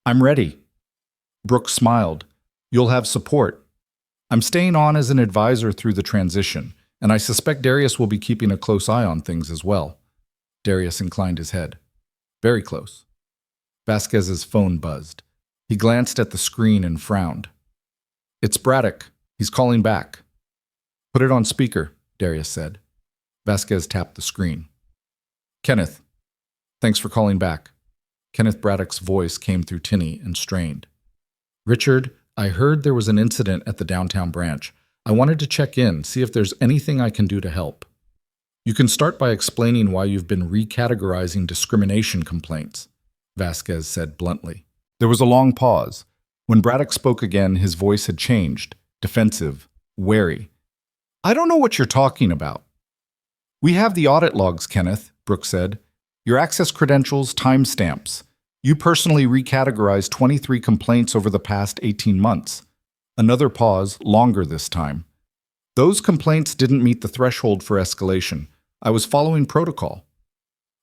I'm ready. Brooke smiled. You'll have support. I'm staying on as an advisor through the transition, and I suspect Darius will be keeping a close eye on things as well. Darius inclined his head. Very close. Vasquez's phone buzzed. He glanced at the screen and frowned. It's Braddock. He's calling back. Put it on speaker, Darius said. Vasquez tapped the screen. Kenneth. Thanks for calling back. Kenneth Braddock's voice came through tinny and strained. Richard, I heard there was an incident at the downtown branch. I wanted to check in, see if there's anything I can do to help. You can start by explaining why you've been recategorizing discrimination complaints, Vasquez said bluntly. There was a long pause. When Braddock spoke again, his voice had changed, defensive, wary. I don't know what you're talking about. We have the audit logs, Kenneth, Brooke said. Your access credentials, timestamps. You personally recategorized 23 complaints over the past 18 months. Another pause, longer this time. Those complaints didn't meet the threshold for escalation. I was following protocol.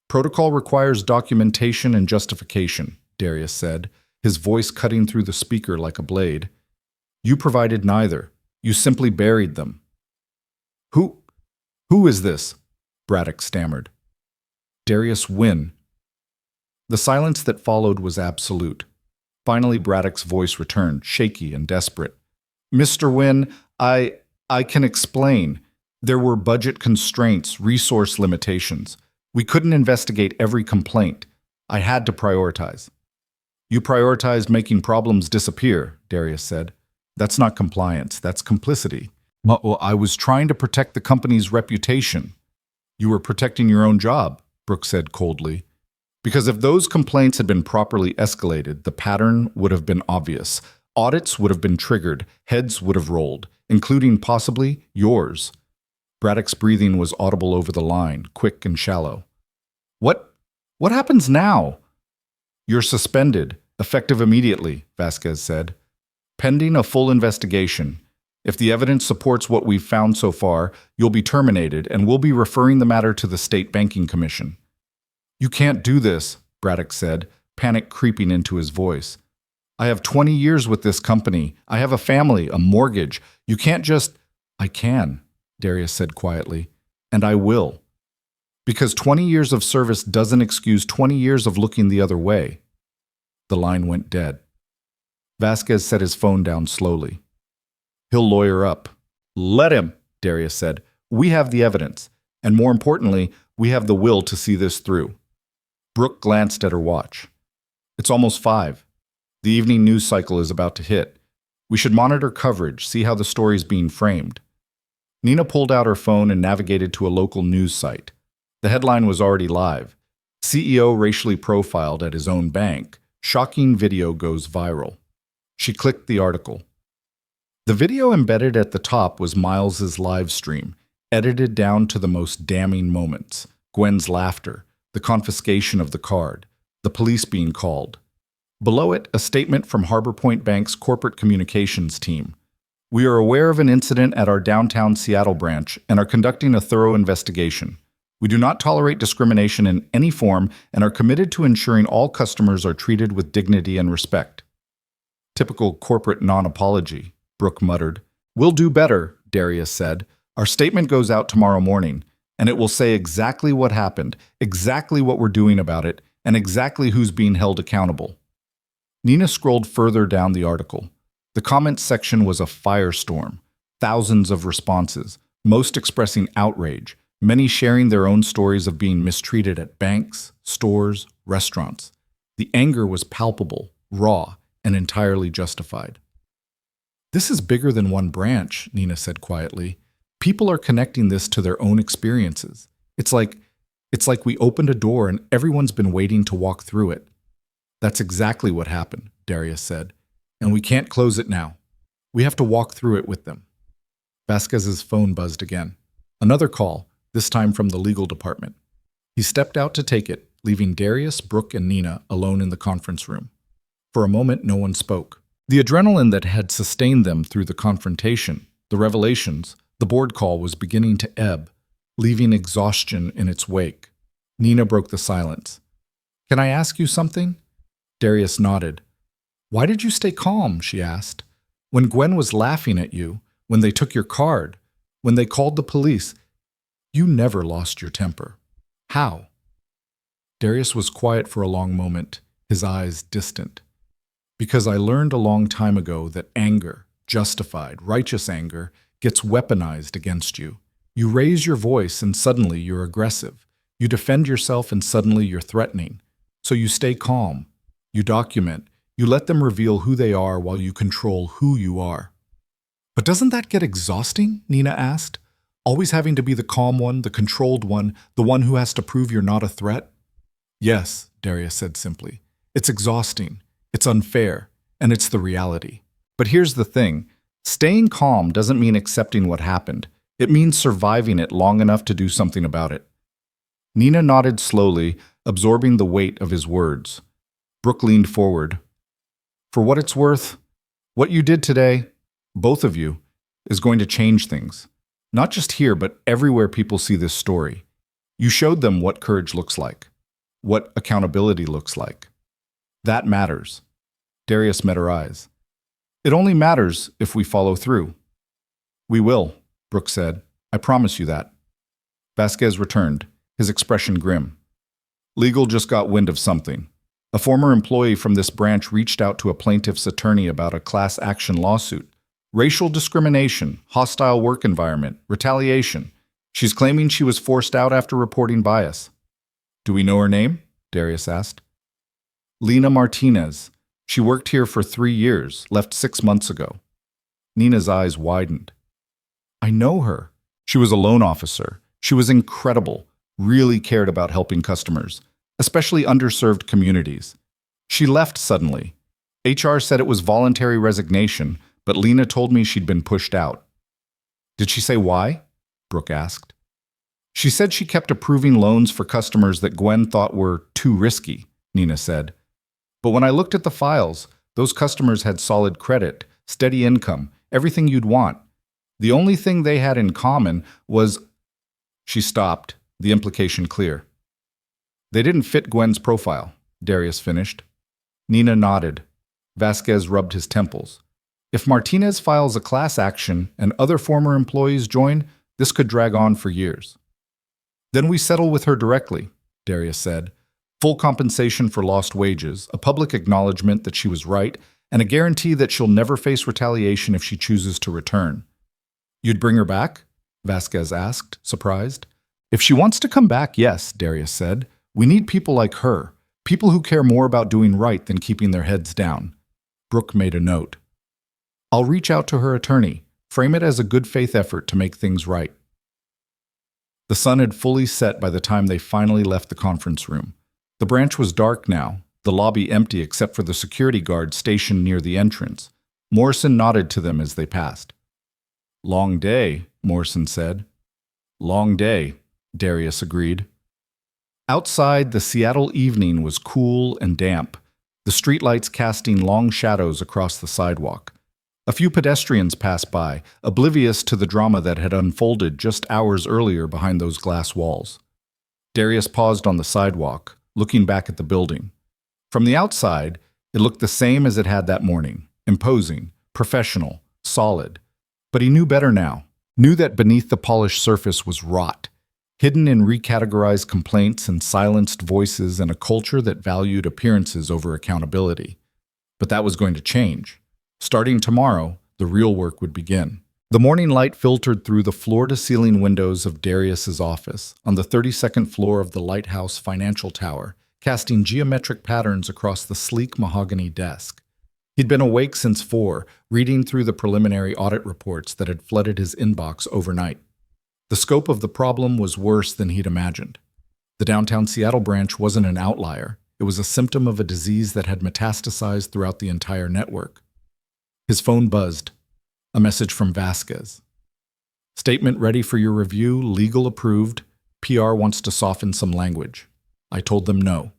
Protocol requires documentation and justification, Darius said, his voice cutting through the speaker like a blade. You provided neither. You simply buried them. Who is this? Braddock stammered. Darius Wynn. The silence that followed was absolute. Finally, Braddock's voice returned, shaky and desperate. Mr. Wynn, I can explain. There were budget constraints, resource limitations. We couldn't investigate every complaint. I had to prioritize. You prioritized making problems disappear, Darius said. That's not compliance, that's complicity. Well, I was trying to protect the company's reputation. You were protecting your own job, Brooke said coldly. Because if those complaints had been properly escalated, the pattern would have been obvious. Audits would have been triggered, heads would have rolled, including possibly yours. Braddock's breathing was audible over the line, quick and shallow. What happens now? You're suspended, effective immediately, Vasquez said. Pending a full investigation. If the evidence supports what we've found so far, you'll be terminated, and we'll be referring the matter to the State Banking Commission. You can't do this, Braddock said, panic creeping into his voice. I have 20 years with this company. I have a family, a mortgage. You can't just... I can, Darius said quietly, and I will. Because 20 years of service doesn't excuse 20 years of looking the other way. The line went dead. Vasquez set his phone down slowly. He'll lawyer up. Let him, Darius said. We have the evidence, and more importantly, we have the will to see this through. Brooke glanced at her watch. It's almost 5. The evening news cycle is about to hit. We should monitor coverage, see how the story's being framed. Nina pulled out her phone and navigated to a local news site. The headline was already live. CEO racially profiled at his own bank. Shocking video goes viral. She clicked the article. The video embedded at the top was Miles's live stream, edited down to the most damning moments. Gwen's laughter, the confiscation of the card, the police being called. Below it, a statement from Harbor Point Bank's corporate communications team. We are aware of an incident at our downtown Seattle branch and are conducting a thorough investigation. We do not tolerate discrimination in any form and are committed to ensuring all customers are treated with dignity and respect. Typical corporate non-apology, Brooke muttered. We'll do better, Darius said. Our statement goes out tomorrow morning, and it will say exactly what happened, exactly what we're doing about it, and exactly who's being held accountable. Nina scrolled further down the article. The comments section was a firestorm. Thousands of responses, most expressing outrage, many sharing their own stories of being mistreated at banks, stores, restaurants. The anger was palpable, raw, and entirely justified. This is bigger than one branch, Nina said quietly. People are connecting this to their own experiences. It's like we opened a door and everyone's been waiting to walk through it. That's exactly what happened, Darius said. And we can't close it now. We have to walk through it with them. Vasquez's phone buzzed again. Another call, this time from the legal department. He stepped out to take it, leaving Darius, Brooke, and Nina alone in the conference room. For a moment, no one spoke. The adrenaline that had sustained them through the confrontation, the revelations, the board call was beginning to ebb, leaving exhaustion in its wake. Nina broke the silence. Can I ask you something? Darius nodded. Why did you stay calm? She asked. When Gwen was laughing at you, when they took your card, when they called the police, you never lost your temper. How? Darius was quiet for a long moment, his eyes distant. Because I learned a long time ago that anger, justified, righteous anger, gets weaponized against you. You raise your voice and suddenly you're aggressive. You defend yourself and suddenly you're threatening. So you stay calm. You document. You let them reveal who they are while you control who you are. But doesn't that get exhausting? Nina asked. Always having to be the calm one, the controlled one, the one who has to prove you're not a threat? Yes, Darius said simply. It's exhausting. It's unfair. And it's the reality. But here's the thing. Staying calm doesn't mean accepting what happened. It means surviving it long enough to do something about it. Nina nodded slowly, absorbing the weight of his words. Brooke leaned forward. For what it's worth, what you did today, both of you, is going to change things. Not just here, but everywhere people see this story. You showed them what courage looks like, what accountability looks like. That matters. Darius met her eyes. It only matters if we follow through. We will, Brooke said. I promise you that. Vasquez returned, his expression grim. Legal just got wind of something. A former employee from this branch reached out to a plaintiff's attorney about a class action lawsuit. Racial discrimination, hostile work environment, retaliation. She's claiming she was forced out after reporting bias. Do we know her name? Darius asked. Lena Martinez. She worked here for 3 years, left 6 months ago. Nina's eyes widened. I know her. She was a loan officer. She was incredible, really cared about helping customers, especially underserved communities. She left suddenly. HR said it was voluntary resignation, but Lena told me she'd been pushed out. Did she say why? Brooke asked. She said she kept approving loans for customers that Gwen thought were too risky, Nina said. But when I looked at the files, those customers had solid credit, steady income, everything you'd want. The only thing they had in common was... She stopped, the implication clear. They didn't fit Gwen's profile, Darius finished. Nina nodded. Vasquez rubbed his temples. If Martinez files a class action and other former employees join, this could drag on for years. Then we settle with her directly, Darius said. Full compensation for lost wages, a public acknowledgement that she was right, and a guarantee that she'll never face retaliation if she chooses to return. You'd bring her back? Vasquez asked, surprised. If she wants to come back, yes, Darius said. We need people like her, people who care more about doing right than keeping their heads down. Brooke made a note. I'll reach out to her attorney, frame it as a good faith effort to make things right. The sun had fully set by the time they finally left the conference room. The branch was dark now, the lobby empty except for the security guard stationed near the entrance. Morrison nodded to them as they passed. Long day, Morrison said. Long day, Darius agreed. Outside, the Seattle evening was cool and damp, the streetlights casting long shadows across the sidewalk. A few pedestrians passed by, oblivious to the drama that had unfolded just hours earlier behind those glass walls. Darius paused on the sidewalk, looking back at the building. From the outside, it looked the same as it had that morning, imposing, professional, solid. But he knew better now, knew that beneath the polished surface was rot, hidden in recategorized complaints and silenced voices and a culture that valued appearances over accountability. But that was going to change. Starting tomorrow, the real work would begin. The morning light filtered through the floor-to-ceiling windows of Darius's office on the 32nd floor of the Lighthouse Financial Tower, casting geometric patterns across the sleek mahogany desk. He'd been awake since 4, reading through the preliminary audit reports that had flooded his inbox overnight. The scope of the problem was worse than he'd imagined. The downtown Seattle branch wasn't an outlier. It was a symptom of a disease that had metastasized throughout the entire network. His phone buzzed. A message from Vasquez. Statement ready for your review, legal approved. PR wants to soften some language. I told them no.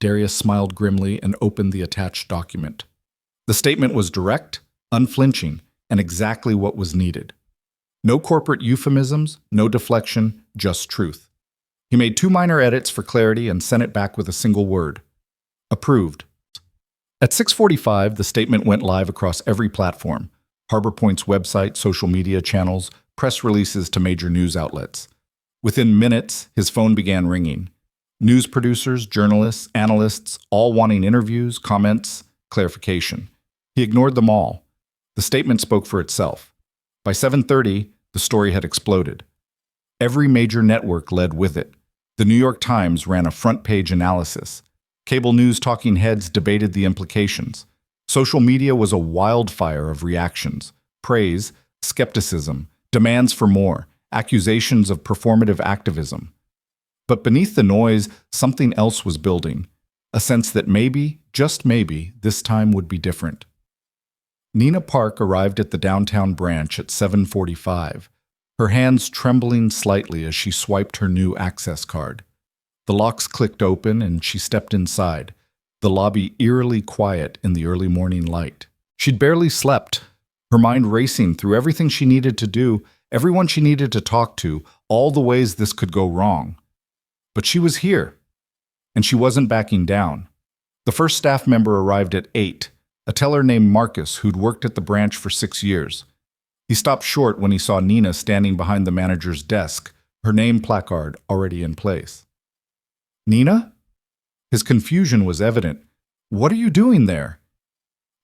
Darius smiled grimly and opened the attached document. The statement was direct, unflinching, and exactly what was needed. No corporate euphemisms, no deflection, just truth. He made 2 minor edits for clarity and sent it back with a single word. Approved. At 6:45, the statement went live across every platform. Harbor Point's website, social media channels, press releases to major news outlets. Within minutes, his phone began ringing. News producers, journalists, analysts, all wanting interviews, comments, clarification. He ignored them all. The statement spoke for itself. By 7:30, the story had exploded. Every major network led with it. The New York Times ran a front-page analysis. Cable news talking heads debated the implications. Social media was a wildfire of reactions, praise, skepticism, demands for more, accusations of performative activism. But beneath the noise, something else was building, a sense that maybe, just maybe, this time would be different. Nina Park arrived at the downtown branch at 7:45, her hands trembling slightly as she swiped her new access card. The locks clicked open and she stepped inside, the lobby eerily quiet in the early morning light. She'd barely slept, her mind racing through everything she needed to do, everyone she needed to talk to, all the ways this could go wrong. But she was here, and she wasn't backing down. The first staff member arrived at 8, a teller named Marcus who'd worked at the branch for 6 years. He stopped short when he saw Nina standing behind the manager's desk, her name placard already in place. Nina? His confusion was evident. What are you doing there?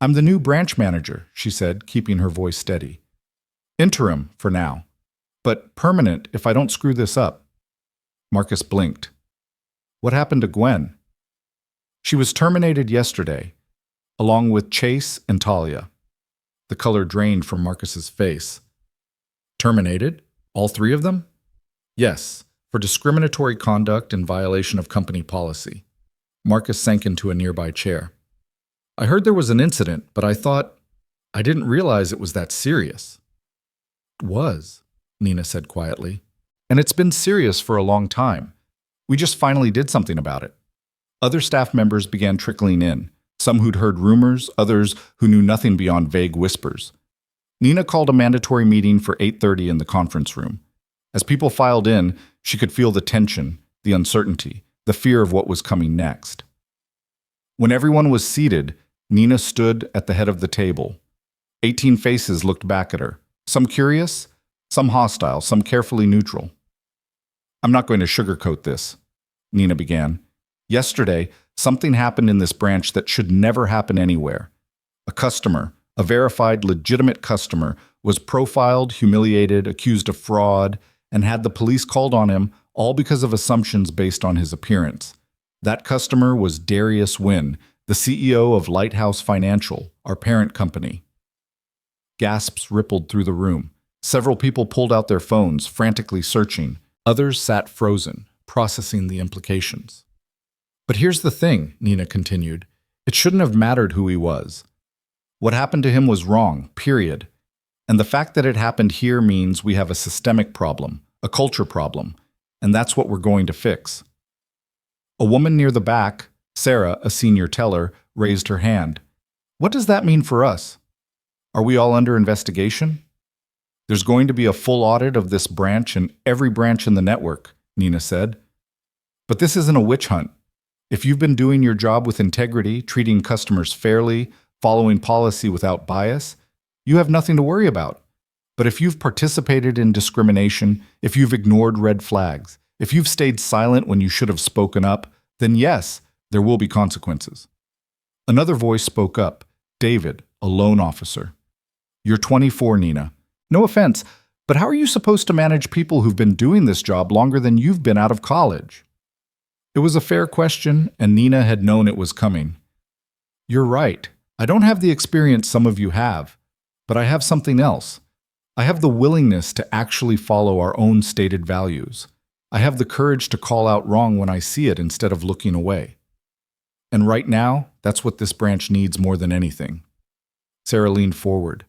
I'm the new branch manager, she said, keeping her voice steady. Interim, for now, but permanent if I don't screw this up. Marcus blinked. What happened to Gwen? She was terminated yesterday, along with Chase and Talia. The color drained from Marcus's face. Terminated? All 3 of them? Yes, for discriminatory conduct and violation of company policy. Marcus sank into a nearby chair. I heard there was an incident, but I didn't realize it was that serious. It was, Nina said quietly. And it's been serious for a long time. We just finally did something about it. Other staff members began trickling in, some who'd heard rumors, others who knew nothing beyond vague whispers. Nina called a mandatory meeting for 8:30 in the conference room. As people filed in, she could feel the tension, the uncertainty, the fear of what was coming next. When everyone was seated, Nina stood at the head of the table. 18 faces looked back at her, some curious, some hostile, some carefully neutral. I'm not going to sugarcoat this, Nina began. Yesterday, something happened in this branch that should never happen anywhere. A customer, a verified, legitimate customer, was profiled, humiliated, accused of fraud, and had the police called on him, all because of assumptions based on his appearance. That customer was Darius Wynn, the CEO of Lighthouse Financial, our parent company. Gasps rippled through the room. Several people pulled out their phones, frantically searching. Others sat frozen, processing the implications. But here's the thing, Nina continued. It shouldn't have mattered who he was. What happened to him was wrong, period. And the fact that it happened here means we have a systemic problem, a culture problem, and that's what we're going to fix. A woman near the back, Sarah, a senior teller, raised her hand. What does that mean for us? Are we all under investigation? There's going to be a full audit of this branch and every branch in the network, Nina said. But this isn't a witch hunt. If you've been doing your job with integrity, treating customers fairly, following policy without bias, you have nothing to worry about. But if you've participated in discrimination, if you've ignored red flags, if you've stayed silent when you should have spoken up, then yes, there will be consequences. Another voice spoke up, David, a loan officer. You're 24, Nina. No offense, but how are you supposed to manage people who've been doing this job longer than you've been out of college? It was a fair question, and Nina had known it was coming. You're right. I don't have the experience some of you have, but I have something else. I have the willingness to actually follow our own stated values. I have the courage to call out wrong when I see it instead of looking away. And right now, that's what this branch needs more than anything. Sarah leaned forward.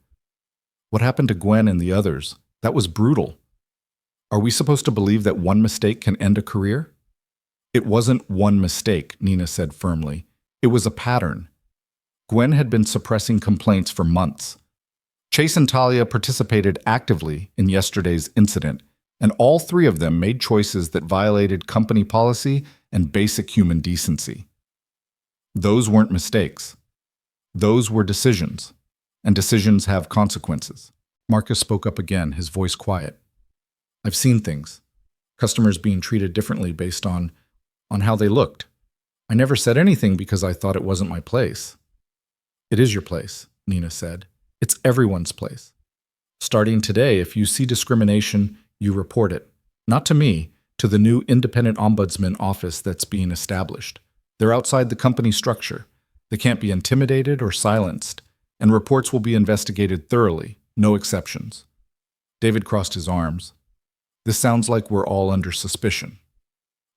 What happened to Gwen and the others? That was brutal. Are we supposed to believe that one mistake can end a career? It wasn't one mistake, Nina said firmly. It was a pattern. Gwen had been suppressing complaints for months. Chase and Talia participated actively in yesterday's incident, and all three of them made choices that violated company policy and basic human decency. Those weren't mistakes. Those were decisions, and decisions have consequences. Marcus spoke up again, his voice quiet. I've seen things. Customers being treated differently based on how they looked. I never said anything because I thought it wasn't my place. It is your place, Nina said. It's everyone's place. Starting today, if you see discrimination, you report it. Not to me, to the new independent ombudsman office that's being established. They're outside the company structure. They can't be intimidated or silenced, and reports will be investigated thoroughly, no exceptions. David crossed his arms. This sounds like we're all under suspicion.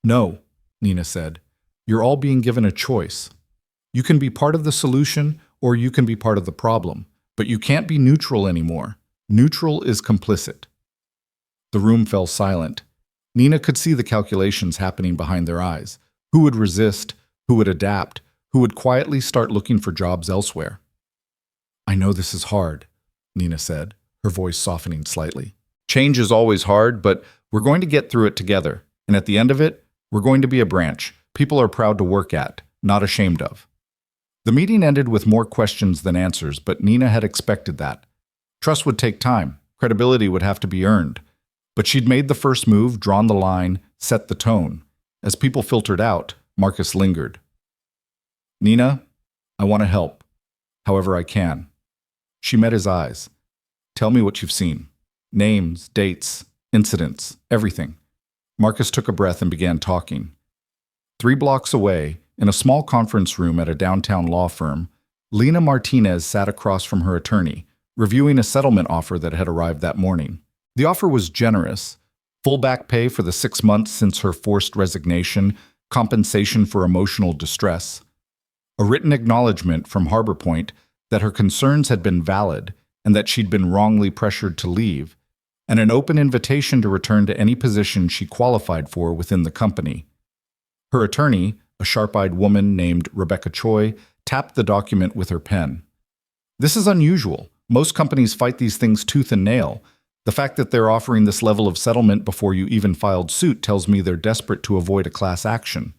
No, Nina said. You're all being given a choice. You can be part of the solution or you can be part of the problem, but you can't be neutral anymore. Neutral is complicit. The room fell silent. Nina could see the calculations happening behind their eyes. Who would resist? Who would adapt? Who would quietly start looking for jobs elsewhere? I know this is hard, Nina said, her voice softening slightly. Change is always hard, but we're going to get through it together. And at the end of it, we're going to be a branch people are proud to work at, not ashamed of. The meeting ended with more questions than answers, but Nina had expected that. Trust would take time. Credibility would have to be earned. But she'd made the first move, drawn the line, set the tone. As people filtered out, Marcus lingered. Nina, I want to help, however I can. She met his eyes. Tell me what you've seen. Names, dates, incidents, everything. Marcus took a breath and began talking. 3 blocks away, in a small conference room at a downtown law firm, Lena Martinez sat across from her attorney, reviewing a settlement offer that had arrived that morning. The offer was generous. Full back pay for the 6 months since her forced resignation, compensation for emotional distress, a written acknowledgement from Harbor Point that her concerns had been valid and that she'd been wrongly pressured to leave, and an open invitation to return to any position she qualified for within the company. Her attorney, a sharp-eyed woman named Rebecca Choi, tapped the document with her pen. This is unusual. Most companies fight these things tooth and nail. The fact that they're offering this level of settlement before you even filed suit tells me they're desperate to avoid a class action.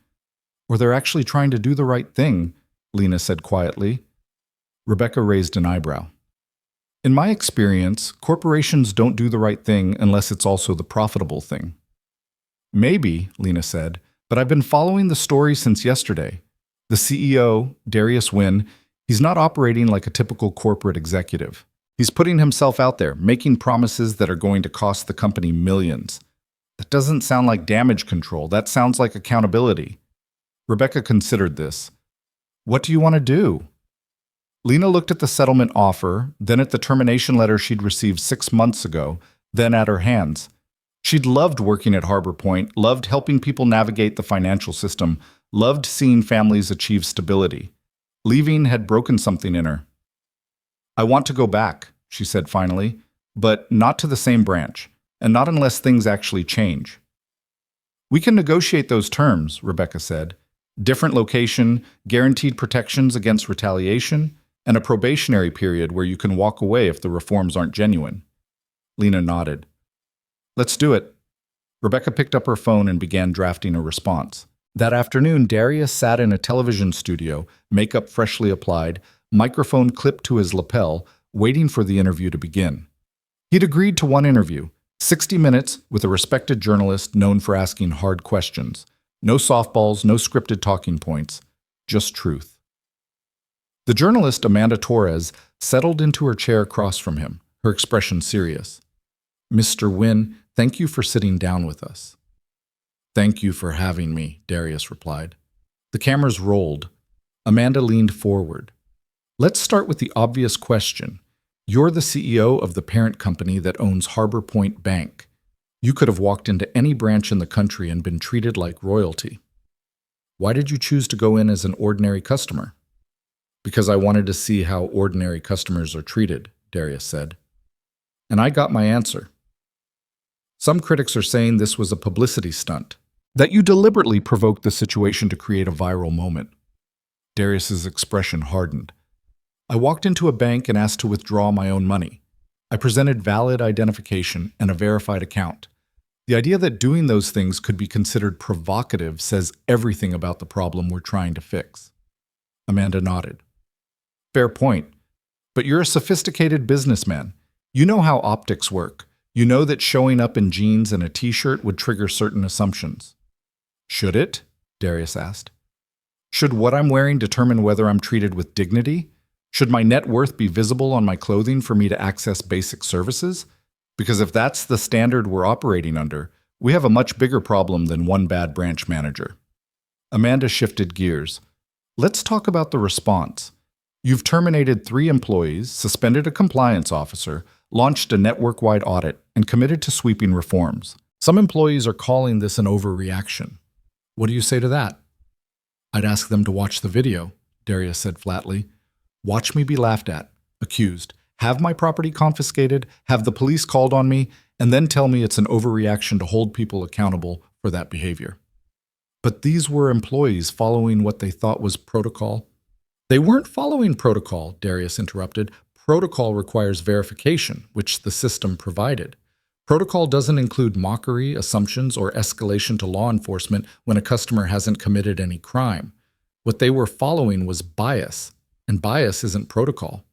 Or they're actually trying to do the right thing, Lena said quietly. Rebecca raised an eyebrow. In my experience, corporations don't do the right thing unless it's also the profitable thing. Maybe, Lena said, but I've been following the story since yesterday. The CEO, Darius Wynn, he's not operating like a typical corporate executive. He's putting himself out there, making promises that are going to cost the company millions. That doesn't sound like damage control. That sounds like accountability. Rebecca considered this. What do you want to do? Lena looked at the settlement offer, then at the termination letter she'd received 6 months ago, then at her hands. She'd loved working at Harbor Point, loved helping people navigate the financial system, loved seeing families achieve stability. Leaving had broken something in her. I want to go back, she said finally, but not to the same branch, and not unless things actually change. We can negotiate those terms, Rebecca said. Different location, guaranteed protections against retaliation, and a probationary period where you can walk away if the reforms aren't genuine. Lena nodded. Let's do it. Rebecca picked up her phone and began drafting a response. That afternoon, Darius sat in a television studio, makeup freshly applied, microphone clipped to his lapel, waiting for the interview to begin. He'd agreed to one interview, 60 minutes with a respected journalist known for asking hard questions. No softballs, no scripted talking points, just truth. The journalist, Amanda Torres, settled into her chair across from him, her expression serious. Mr. Wynn, thank you for sitting down with us. Thank you for having me, Darius replied. The cameras rolled. Amanda leaned forward. Let's start with the obvious question. You're the CEO of the parent company that owns Harbor Point Bank. You could have walked into any branch in the country and been treated like royalty. Why did you choose to go in as an ordinary customer? Because I wanted to see how ordinary customers are treated, Darius said. And I got my answer. Some critics are saying this was a publicity stunt, that you deliberately provoked the situation to create a viral moment. Darius's expression hardened. I walked into a bank and asked to withdraw my own money. I presented valid identification and a verified account. The idea that doing those things could be considered provocative says everything about the problem we're trying to fix. Amanda nodded. Fair point. But you're a sophisticated businessman. You know how optics work. You know that showing up in jeans and a t-shirt would trigger certain assumptions. Should it? Darius asked. Should what I'm wearing determine whether I'm treated with dignity? Should my net worth be visible on my clothing for me to access basic services? Because if that's the standard we're operating under, we have a much bigger problem than one bad branch manager. Amanda shifted gears. Let's talk about the response. You've terminated 3 employees, suspended a compliance officer, launched a network-wide audit, and committed to sweeping reforms. Some employees are calling this an overreaction. What do you say to that? I'd ask them to watch the video, Darius said flatly. Watch me be laughed at, accused, have my property confiscated, have the police called on me, and then tell me it's an overreaction to hold people accountable for that behavior. But these were employees following what they thought was protocol. They weren't following protocol, Darius interrupted. Protocol requires verification, which the system provided. Protocol doesn't include mockery, assumptions, or escalation to law enforcement when a customer hasn't committed any crime. What they were following was bias, and bias isn't protocol.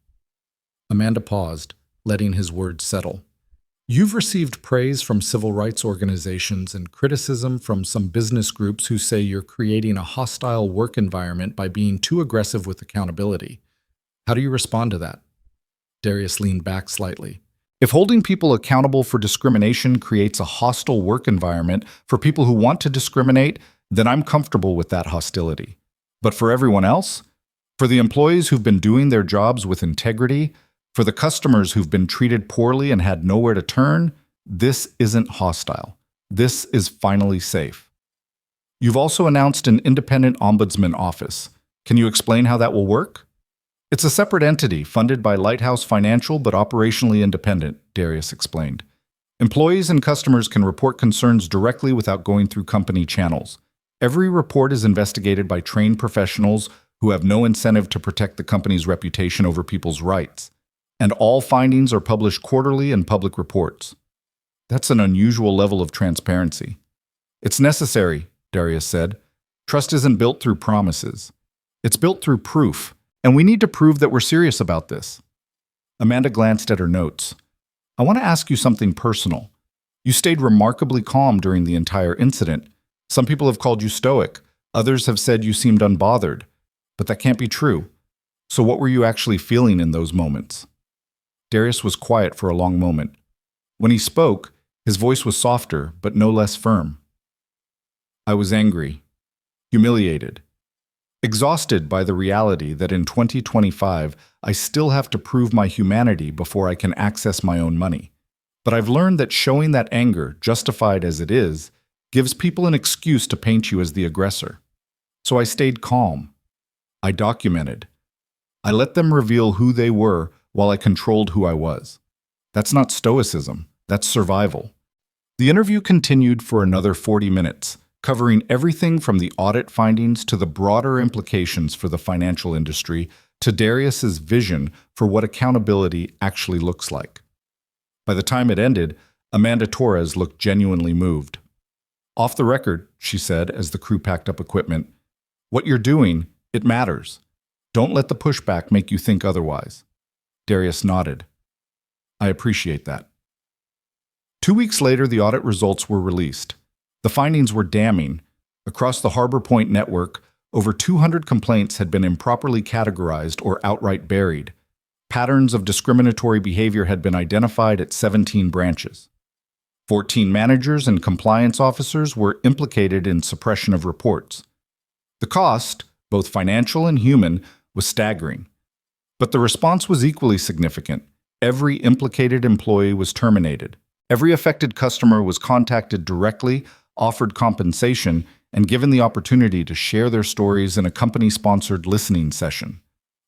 Amanda paused, letting his words settle. You've received praise from civil rights organizations and criticism from some business groups who say you're creating a hostile work environment by being too aggressive with accountability. How do you respond to that? Darius leaned back slightly. If holding people accountable for discrimination creates a hostile work environment for people who want to discriminate, then I'm comfortable with that hostility. But for everyone else, for the employees who've been doing their jobs with integrity, for the customers who've been treated poorly and had nowhere to turn, this isn't hostile. This is finally safe. You've also announced an independent ombudsman office. Can you explain how that will work? It's a separate entity funded by Lighthouse Financial but operationally independent, Darius explained. Employees and customers can report concerns directly without going through company channels. Every report is investigated by trained professionals who have no incentive to protect the company's reputation over people's rights. And all findings are published quarterly in public reports. That's an unusual level of transparency. It's necessary, Darius said. Trust isn't built through promises. It's built through proof, and we need to prove that we're serious about this. Amanda glanced at her notes. I want to ask you something personal. You stayed remarkably calm during the entire incident. Some people have called you stoic. Others have said you seemed unbothered. But that can't be true. So what were you actually feeling in those moments? Darius was quiet for a long moment. When he spoke, his voice was softer, but no less firm. I was angry, humiliated, exhausted by the reality that in 2025, I still have to prove my humanity before I can access my own money. But I've learned that showing that anger, justified as it is, gives people an excuse to paint you as the aggressor. So I stayed calm. I documented. I let them reveal who they were while I controlled who I was. That's not stoicism, that's survival. The interview continued for another 40 minutes, covering everything from the audit findings to the broader implications for the financial industry to Darius's vision for what accountability actually looks like. By the time it ended, Amanda Torres looked genuinely moved. Off the record, she said as the crew packed up equipment, what you're doing, it matters. Don't let the pushback make you think otherwise. Darius nodded. I appreciate that. 2 weeks later, the audit results were released. The findings were damning. Across the Harbor Point network, over 200 complaints had been improperly categorized or outright buried. Patterns of discriminatory behavior had been identified at 17 branches. 14 managers and compliance officers were implicated in suppression of reports. The cost, both financial and human, was staggering. But the response was equally significant. Every implicated employee was terminated. Every affected customer was contacted directly, offered compensation, and given the opportunity to share their stories in a company-sponsored listening session.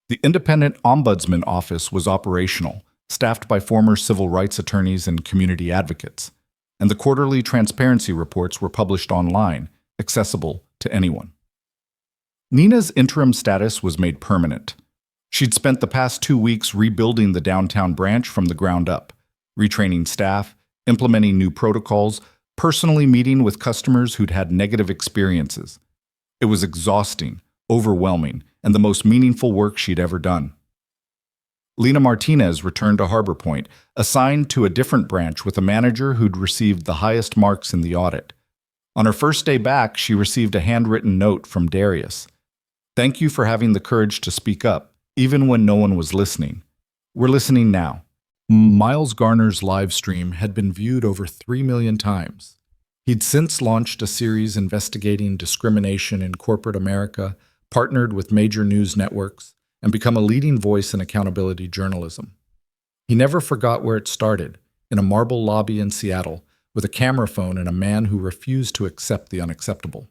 The Independent Ombudsman Office was operational, staffed by former civil rights attorneys and community advocates, and the quarterly transparency reports were published online, accessible to anyone. Nina's interim status was made permanent. She'd spent the past 2 weeks rebuilding the downtown branch from the ground up, retraining staff, implementing new protocols, personally meeting with customers who'd had negative experiences. It was exhausting, overwhelming, and the most meaningful work she'd ever done. Lena Martinez returned to Harbor Point, assigned to a different branch with a manager who'd received the highest marks in the audit. On her first day back, she received a handwritten note from Darius. Thank you for having the courage to speak up, even when no one was listening. We're listening now. Miles Garner's live stream had been viewed over 3 million times. He'd since launched a series investigating discrimination in corporate America, partnered with major news networks, and become a leading voice in accountability journalism. He never forgot where it started, in a marble lobby in Seattle, with a camera phone and a man who refused to accept the unacceptable.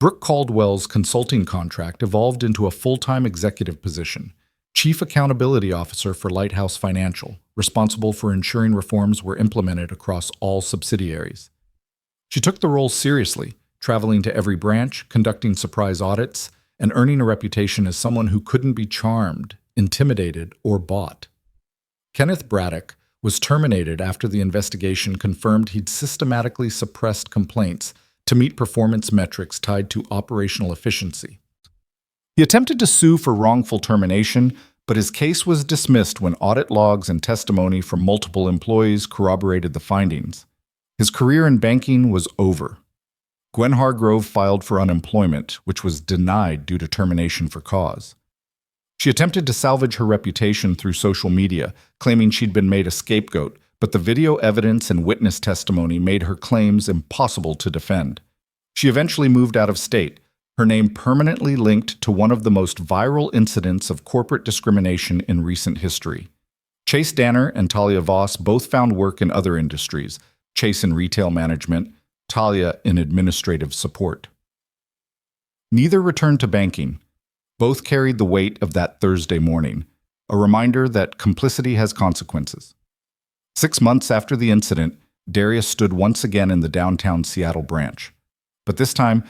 Brooke Caldwell's consulting contract evolved into a full-time executive position, Chief Accountability Officer for Lighthouse Financial, responsible for ensuring reforms were implemented across all subsidiaries. She took the role seriously, traveling to every branch, conducting surprise audits, and earning a reputation as someone who couldn't be charmed, intimidated, or bought. Kenneth Braddock was terminated after the investigation confirmed he'd systematically suppressed complaints to meet performance metrics tied to operational efficiency. He attempted to sue for wrongful termination, but his case was dismissed when audit logs and testimony from multiple employees corroborated the findings. His career in banking was over. Gwen Hargrove filed for unemployment, which was denied due to termination for cause. She attempted to salvage her reputation through social media, claiming she'd been made a scapegoat, but the video evidence and witness testimony made her claims impossible to defend. She eventually moved out of state, her name permanently linked to one of the most viral incidents of corporate discrimination in recent history. Chase Danner and Talia Voss both found work in other industries, Chase in retail management, Talia in administrative support. Neither returned to banking. Both carried the weight of that Thursday morning, a reminder that complicity has consequences. 6 months after the incident, Darius stood once again in the downtown Seattle branch. But this time,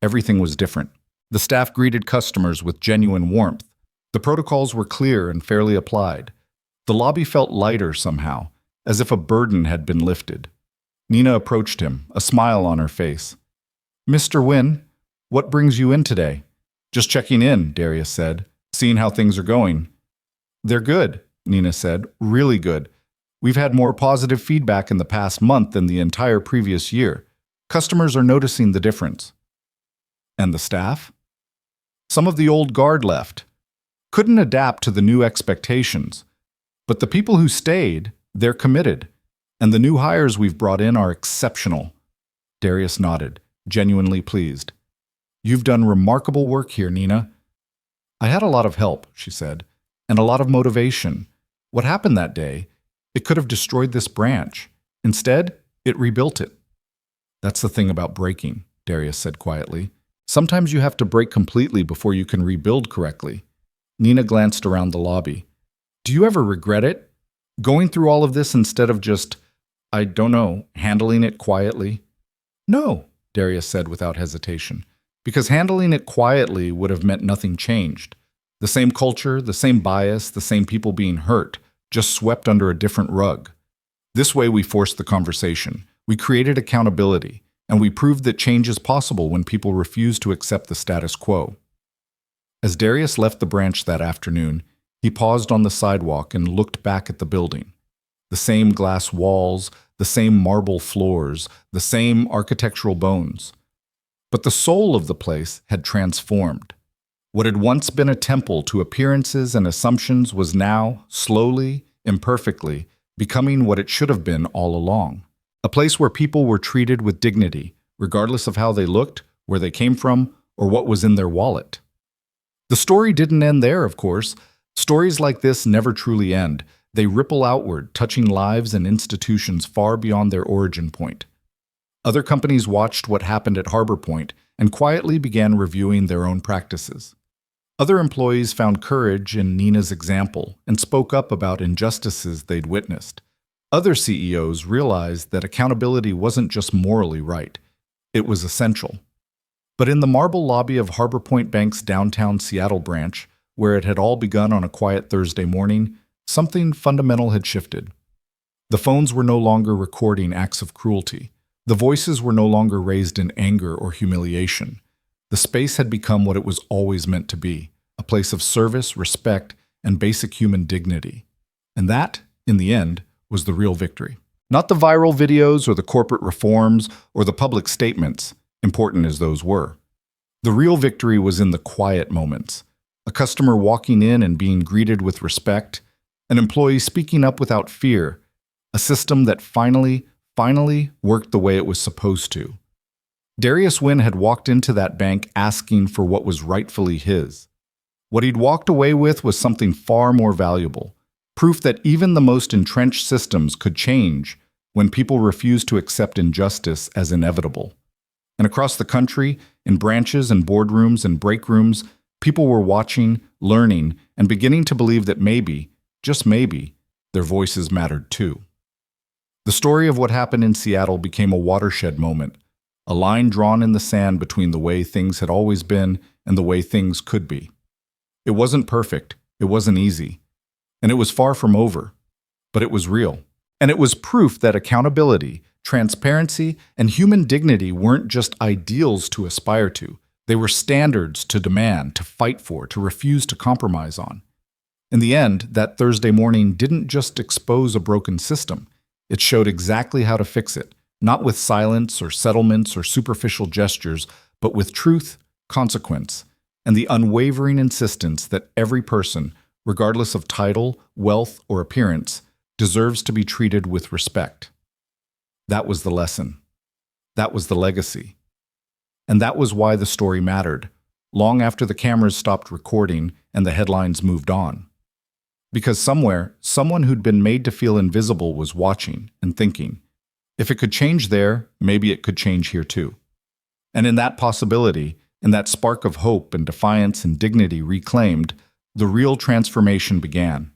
everything was different. The staff greeted customers with genuine warmth. The protocols were clear and fairly applied. The lobby felt lighter somehow, as if a burden had been lifted. Nina approached him, a smile on her face. Mr. Wynn, what brings you in today? Just checking in, Darius said, seeing how things are going. They're good, Nina said, really good. We've had more positive feedback in the past month than the entire previous year. Customers are noticing the difference. And the staff? Some of the old guard left. Couldn't adapt to the new expectations. But the people who stayed, they're committed. And the new hires we've brought in are exceptional. Darius nodded, genuinely pleased. You've done remarkable work here, Nina. I had a lot of help, she said, and a lot of motivation. What happened that day? It could have destroyed this branch. Instead, it rebuilt it. That's the thing about breaking, Darius said quietly. Sometimes you have to break completely before you can rebuild correctly. Nina glanced around the lobby. Do you ever regret it? Going through all of this instead of just, I don't know, handling it quietly? No, Darius said without hesitation, because handling it quietly would have meant nothing changed. The same culture, the same bias, the same people being hurt, just swept under a different rug. This way we forced the conversation. We created accountability, and we proved that change is possible when people refuse to accept the status quo. As Darius left the branch that afternoon, he paused on the sidewalk and looked back at the building. The same glass walls, the same marble floors, the same architectural bones. But the soul of the place had transformed. What had once been a temple to appearances and assumptions was now, slowly, imperfectly, becoming what it should have been all along. A place where people were treated with dignity, regardless of how they looked, where they came from, or what was in their wallet. The story didn't end there, of course. Stories like this never truly end. They ripple outward, touching lives and institutions far beyond their origin point. Other companies watched what happened at Harbor Point and quietly began reviewing their own practices. Other employees found courage in Nina's example and spoke up about injustices they'd witnessed. Other CEOs realized that accountability wasn't just morally right, it was essential. But in the marble lobby of Harbor Point Bank's downtown Seattle branch, where it had all begun on a quiet Thursday morning, something fundamental had shifted. The phones were no longer recording acts of cruelty. The voices were no longer raised in anger or humiliation. The space had become what it was always meant to be, a place of service, respect, and basic human dignity. And that, in the end, was the real victory. Not the viral videos or the corporate reforms or the public statements, important as those were. The real victory was in the quiet moments. A customer walking in and being greeted with respect, an employee speaking up without fear, a system that finally worked the way it was supposed to. Darius Wynn had walked into that bank asking for what was rightfully his. What he'd walked away with was something far more valuable, proof that even the most entrenched systems could change when people refused to accept injustice as inevitable. And across the country, in branches and boardrooms and break rooms, people were watching, learning, and beginning to believe that maybe, just maybe, their voices mattered too. The story of what happened in Seattle became a watershed moment, a line drawn in the sand between the way things had always been and the way things could be. It wasn't perfect, it wasn't easy, and it was far from over, but it was real. And it was proof that accountability, transparency, and human dignity weren't just ideals to aspire to. They were standards to demand, to fight for, to refuse to compromise on. In the end, that Thursday morning didn't just expose a broken system. It showed exactly how to fix it, not with silence or settlements or superficial gestures, but with truth, consequence, and the unwavering insistence that every person, regardless of title, wealth, or appearance, deserves to be treated with respect. That was the lesson. That was the legacy. And that was why the story mattered, long after the cameras stopped recording and the headlines moved on. Because somewhere, someone who'd been made to feel invisible was watching and thinking, if it could change there, maybe it could change here too. And in that possibility, in that spark of hope and defiance and dignity reclaimed, the real transformation began.